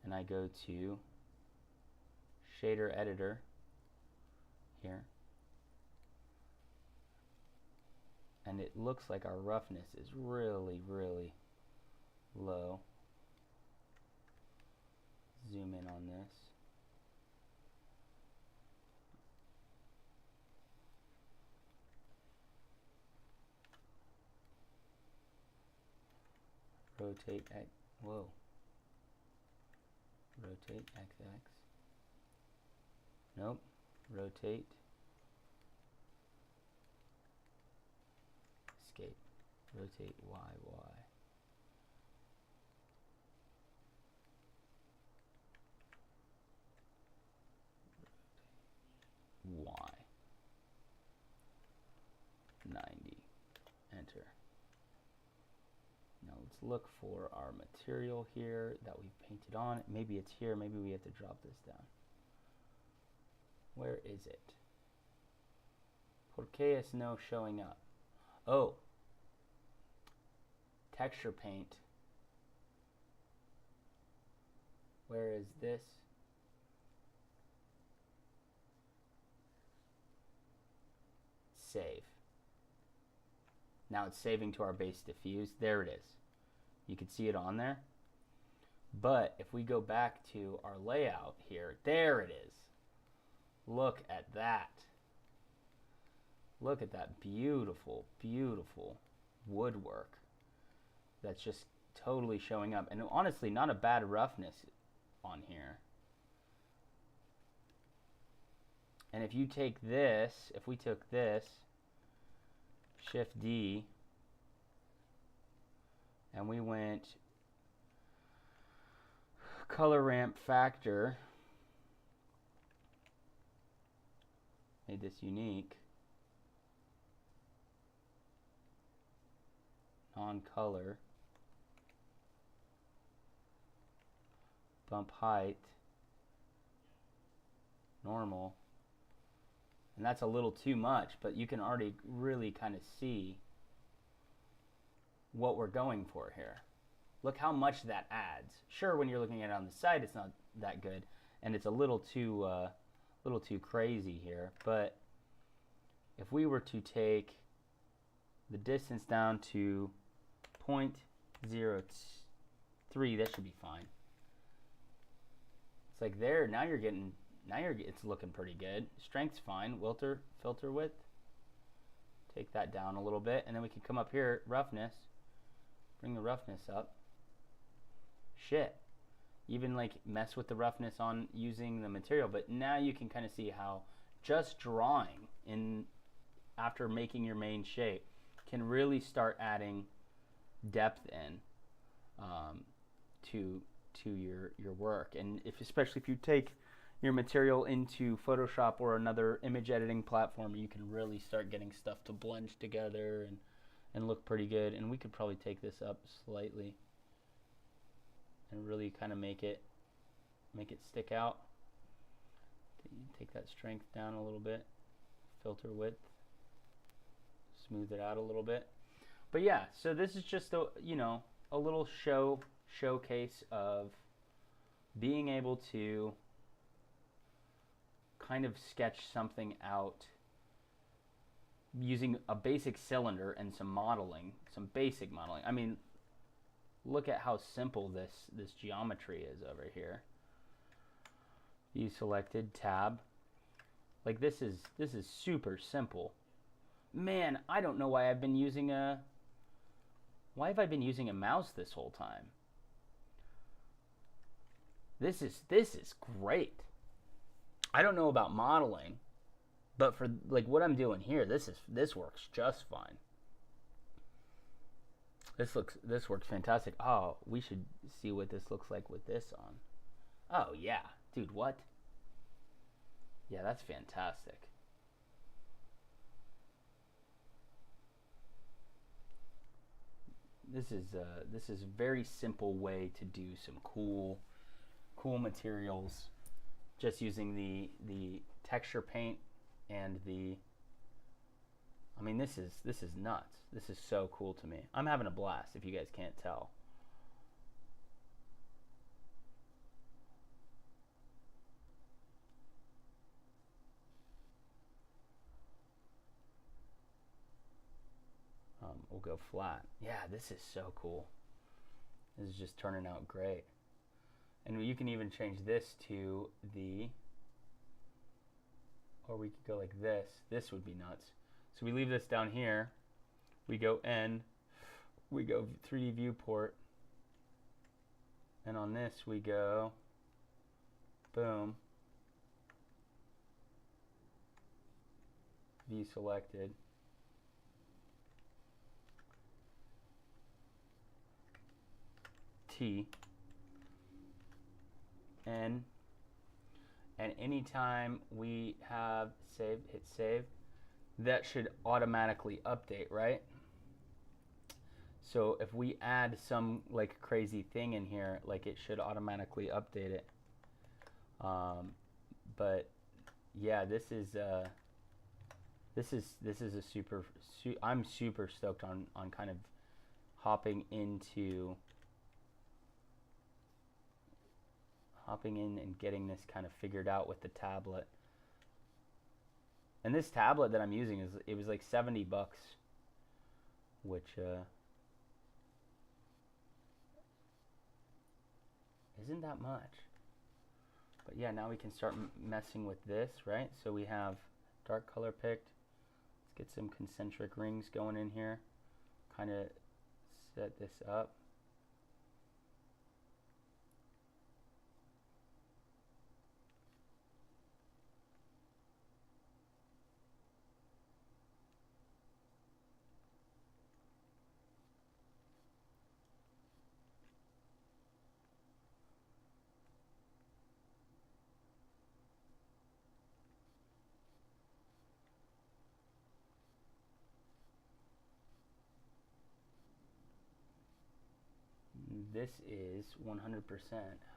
and I go to shader editor here, and it looks like our roughness is really low. Zoom in on this. Rotate X, whoa. Rotate XX. Nope. Rotate. Escape. Rotate YY. Y. 90. Enter. Now let's look for our material here that we've painted on. Maybe it's here. Maybe we have to drop this down. Where is it? ¿Por qué es no showing up? Oh. Texture paint. Where is this? Save. Now it's saving to our base diffuse. There it is. You can see it on there. But if we go back to our layout here, there it is. Look at that. Look at that beautiful, beautiful woodwork that's just totally showing up. And honestly, not a bad roughness on here. And if you take this, if we took this, Shift D, and we went color ramp factor, made this unique, non-color, bump height, normal, and that's a little too much, but you can already really kind of see what we're going for here. Look how much that adds. Sure, when you're looking at it on the side, it's not that good, and it's a little too crazy here. But if we were to take the distance down to 0.03, that should be fine. It's like there. Now you're getting. It's looking pretty good. Strength's fine. Filter width. Take that down a little bit, and then we can come up here. Roughness. Bring the roughness up. Shit. Even like mess with the roughness on using the material, but now you can kind of see how just drawing in after making your main shape can really start adding depth in to your work. And especially if you take your material into Photoshop or another image editing platform, you can really start getting stuff to blend together and look pretty good. And we could probably take this up slightly and really kind of make it stick out. Take that strength down a little bit, filter width, smooth it out a little bit. But yeah, so this is just a little showcase of being able to kind of sketch something out using a basic cylinder and some modeling, some basic modeling. I mean, look at how simple this geometry is over here. View selected, tab. Like this is super simple. Man, I don't know why have I been using a mouse this whole time? This is great. I don't know about modeling, but for like what I'm doing here, this works just fine. This works fantastic. Oh, we should see what this looks like with this on. Oh yeah, dude, what? Yeah, that's fantastic. This is a very simple way to do some cool materials, just using the texture paint and I mean, this is nuts. This is so cool to me. I'm having a blast, if you guys can't tell. We'll go flat. Yeah, this is so cool. This is just turning out great. And you can even change this to or we could go like this. This would be nuts. So we leave this down here. We go N. We go 3D viewport. And on this we go, boom, view selected. T, N, and anytime we have save, hit save, that should automatically update, right? So if we add some like crazy thing in here, like it should automatically update it. But yeah, this is a super. I'm super stoked on kind of hopping in and getting this kind of figured out with the tablet. And this tablet that I'm using it was like $70, which isn't that much. But yeah, now we can start messing with this, right? So we have dark color picked. Let's get some concentric rings going in here. Kind of set this up. This is 100%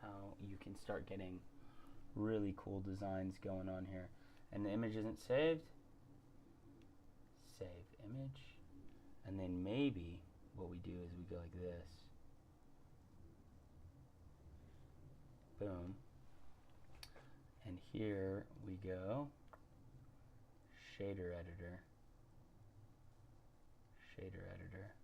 how you can start getting really cool designs going on here. And the image isn't saved. Save image. And then maybe what we do is we go like this. Boom. And here we go. Shader editor. Shader editor.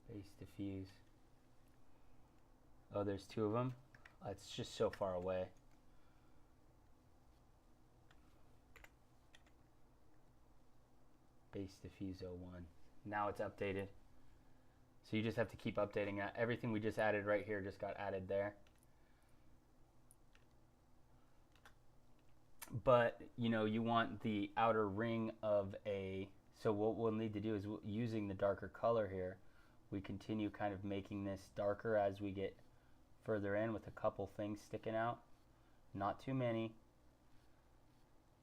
Base diffuse. Oh, there's two of them. It's just so far away. Base diffuse 01. Now it's updated. So you just have to keep updating that. Everything we just added right here just got added there. But you know, you want the outer ring of a, so what we'll need to do is using the darker color here, we continue kind of making this darker as we get further in with a couple things sticking out. Not too many,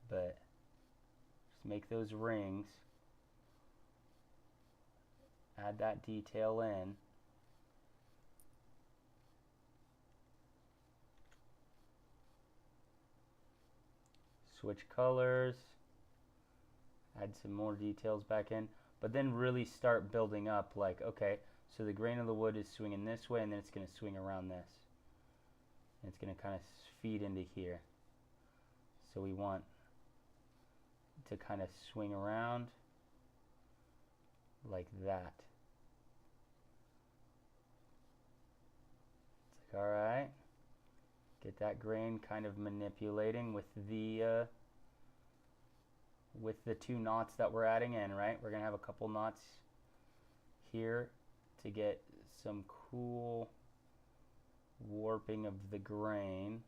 but just make those rings. Add that detail in. Switch colors. Add some more details back in. But then really start building up like, okay, so the grain of the wood is swinging this way and then it's going to swing around this. And it's going to kind of feed into here. So we want to kind of swing around like that. It's like, all right, get that grain kind of manipulating with the two knots that we're adding in, right? We're gonna have a couple knots here to get some cool warping of the grain.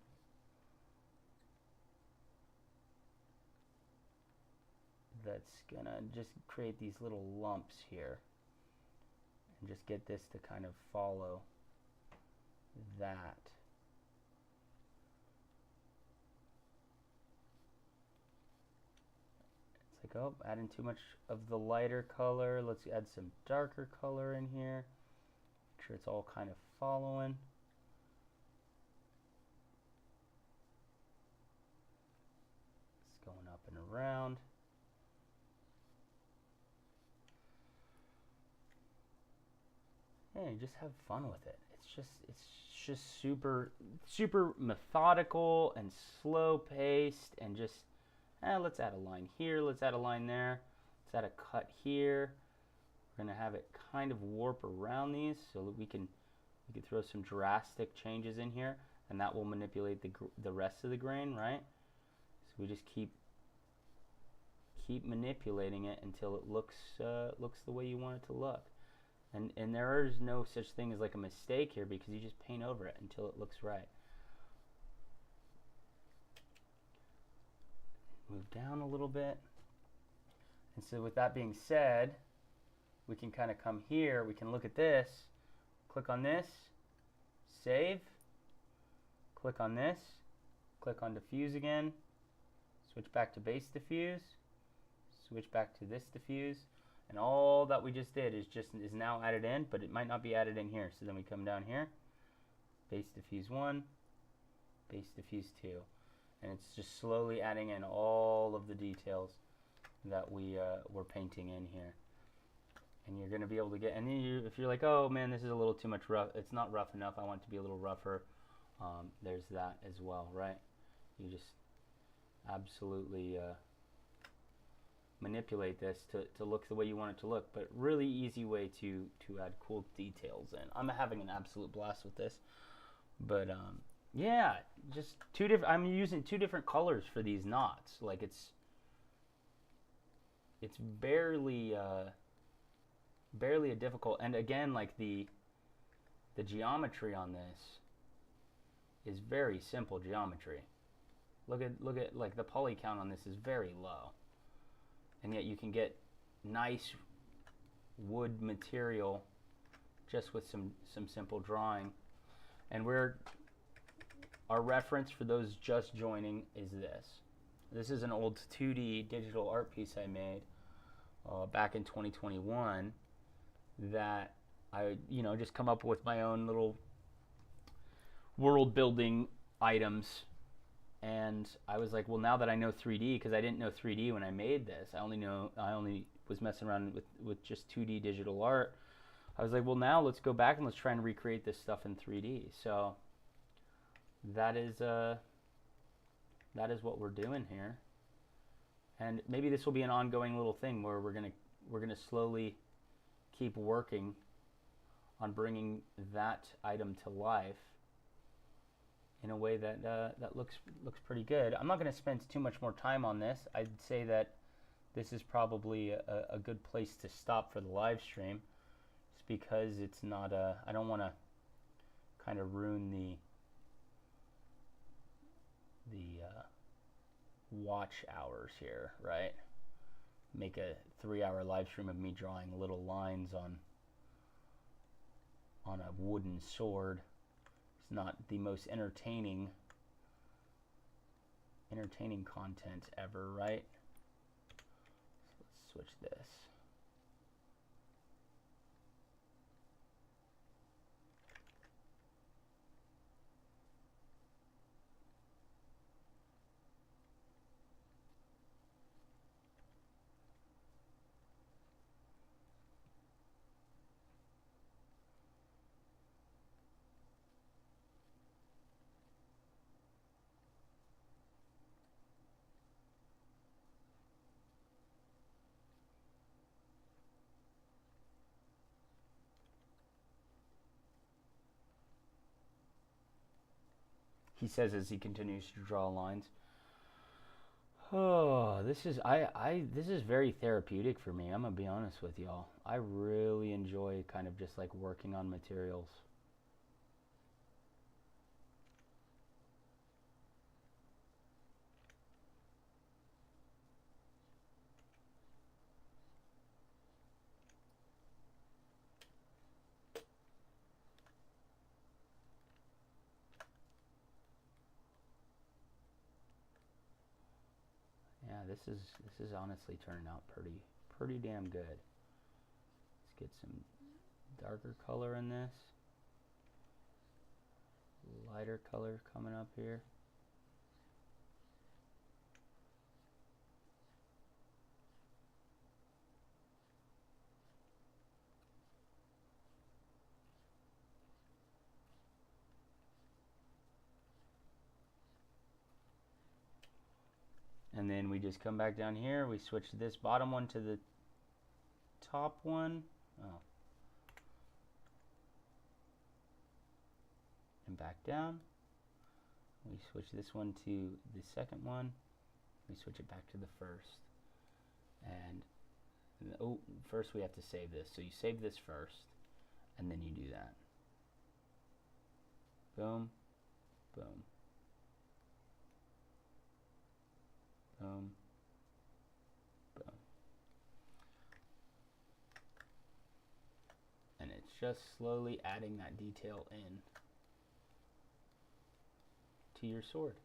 That's gonna just create these little lumps here and just get this to kind of follow that. It's like, oh, adding too much of the lighter color. Let's add some darker color in here. Make sure it's all kind of following. It's going up and around. Yeah, you just have fun with it. It's just super methodical and slow paced, and just let's add a line here, let's add a line there, let's add a cut here. We're gonna have it kind of warp around these so that we can throw some drastic changes in here, and that will manipulate the rest of the grain, right? So we just keep manipulating it until it looks the way you want it to look. And there is no such thing as like a mistake here, because you just paint over it until it looks right. Move down a little bit. And so with that being said, we can kind of come here, we can look at this, click on this, save, click on this, click on diffuse again, switch back to base diffuse, switch back to this diffuse. And all that we just did is now added in, but it might not be added in here. So then we come down here, base diffuse 1, base diffuse 2. And it's just slowly adding in all of the details that we're painting in here. And you're going to be able to get, and then if you're like, oh man, this is a little too much rough, it's not rough enough, I want it to be a little rougher, There's that as well, right? You just absolutely manipulate this to look the way you want it to look, but really easy way to add cool details in. I'm having an absolute blast with this, but yeah, just two different. I'm using two different colors for these knots. Like it's barely a difficult. And again, like the geometry on this is very simple geometry. Look at like the poly count on this is very low, and yet you can get nice wood material just with some simple drawing. And our reference for those just joining is this. This is an old 2D digital art piece I made back in 2021 that I just come up with my own little world building items. And I was like, well, now that I know 3D, because I didn't know 3D when I made this, I only was messing around with just 2D digital art. I was like, well, now let's go back and let's try and recreate this stuff in 3D. So that is what we're doing here. And maybe this will be an ongoing little thing where we're gonna slowly keep working on bringing that item to life in a way that that looks pretty good. I'm not going to spend too much more time on this. I'd say that this is probably a good place to stop for the live stream, just because it's not I don't want to kind of ruin the watch hours here, right? Make a 3-hour live stream of me drawing little lines on a wooden sword. It's not the most entertaining content ever, right? So let's switch this. He says as he continues to draw lines. Oh, this is this is very therapeutic for me. I'm gonna be honest with y'all. I really enjoy kind of just like working on materials. Yeah, this is honestly turning out pretty damn good. Let's get some darker color in this. Lighter color coming up here. And then we just come back down here, we switch this bottom one to the top one. Oh. And back down. We switch this one to the second one. We switch it back to the first. And oh, first we have to save this. So you save this first, and then you do that. Boom, boom. Boom, boom. And it's just slowly adding that detail in to your sword.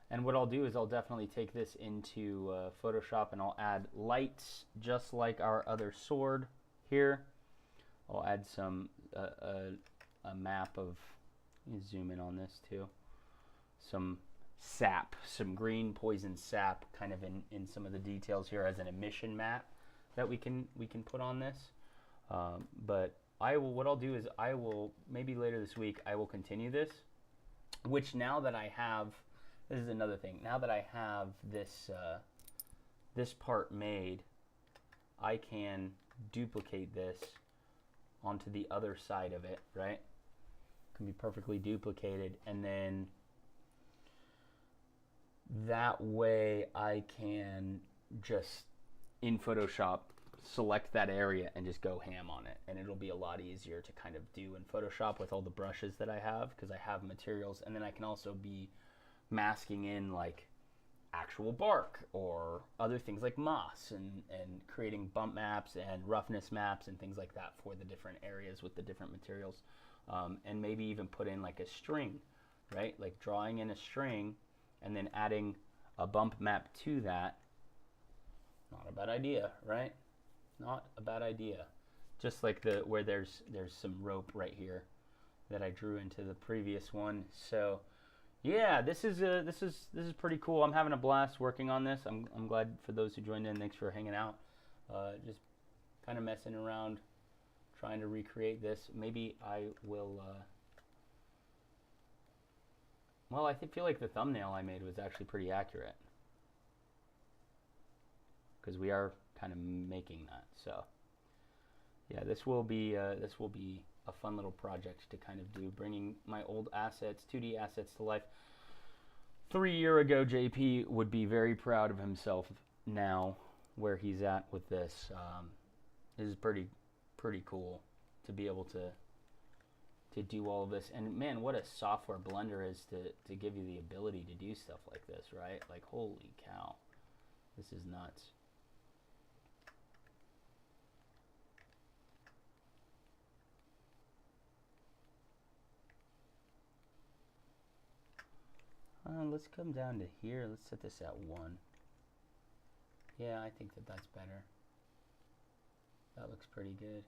And what I'll do is I'll definitely take this into Photoshop and I'll add lights just like our other sword here. I'll add some a map of, let me zoom in on this too. Some sap, some green poison sap kind of in some of the details here as an emission map that we can put on this. But what I'll do is I will, maybe later this week, I will continue this, which now that I have, this is another thing, now that I have this, this part made, I can duplicate this onto the other side of it, right? Can be perfectly duplicated, and then that way I can just in Photoshop select that area and just go ham on it, and it'll be a lot easier to kind of do in Photoshop with all the brushes that I have, because I have materials, and then I can also be masking in like actual bark or other things like moss, and creating bump maps and roughness maps and things like that for the different areas with the different materials, and maybe even put in like a string, right? Like drawing in a string and then adding a bump map to that. Not a bad idea, right? Not a bad idea. Just like the where there's some rope right here that I drew into the previous one. So yeah, this is pretty cool. I'm having a blast working on this. I'm glad for those who joined in. Thanks for hanging out. Just kind of messing around, trying to recreate this. Maybe I will. Well, I feel like the thumbnail I made was actually pretty accurate, because we are kind of making that. So yeah, this will be a fun little project to kind of do, bringing my old assets, 2D assets, to life. 3 years ago, JP would be very proud of himself now where he's at with this. This is pretty cool to be able to do all of this. And man, what a software Blender is to give you the ability to do stuff like this, right? Like, holy cow, this is nuts. Let's come down to here. Let's set this at 1. Yeah, I think that's better. That looks pretty good.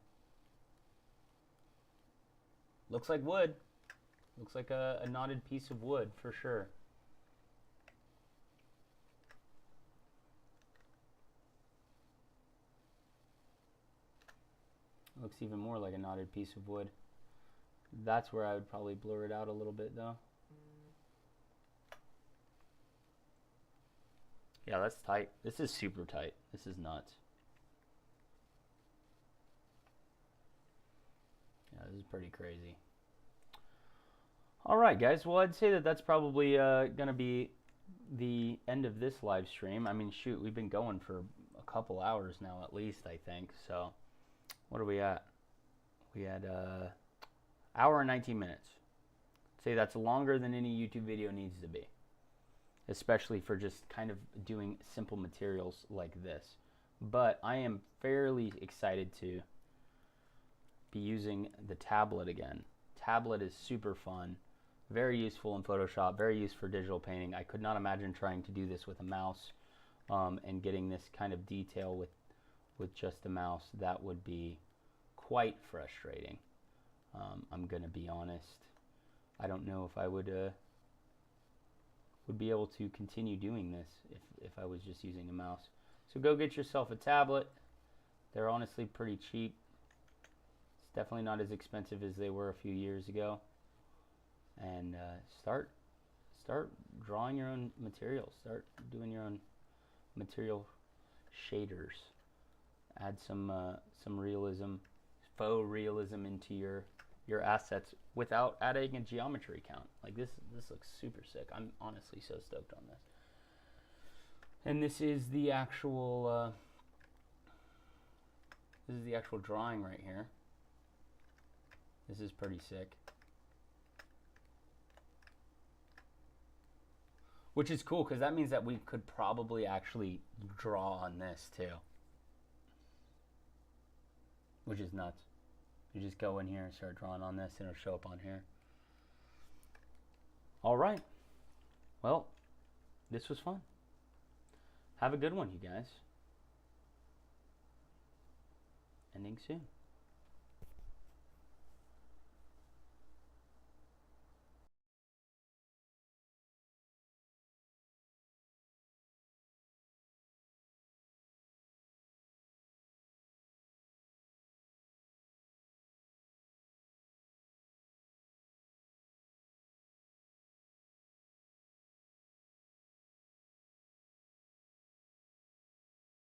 Looks like wood. Looks like a knotted piece of wood for sure. Looks even more like a knotted piece of wood. That's where I would probably blur it out a little bit though. Yeah, that's tight. This is super tight. This is nuts. Yeah, this is pretty crazy. All right, guys. Well, I'd say that that's probably going to be the end of this live stream. I mean, shoot, we've been going for a couple hours now at least, I think. So what are we at? We had hour and 19 minutes. I'd say that's longer than any YouTube video needs to be, especially for just kind of doing simple materials like this. But I am fairly excited to be using the tablet again. Tablet is super fun, very useful in Photoshop, very used for digital painting. I could not imagine trying to do this with a mouse and getting this kind of detail with just a mouse. That would be quite frustrating. I'm gonna be honest. I don't know if I would be able to continue doing this if I was just using a mouse. So go get yourself a tablet. They're honestly pretty cheap. It's definitely not as expensive as they were a few years ago. And start drawing your own materials. Start doing your own material shaders. Add some realism, faux realism into your assets without adding a geometry count. Like this looks super sick. I'm honestly so stoked on this. And this is the actual drawing right here. This is pretty sick. Which is cool, because that means that we could probably actually draw on this too. Which is nuts. You just go in here and start drawing on this, and it'll show up on here. All right. Well, this was fun. Have a good one, you guys. Ending soon.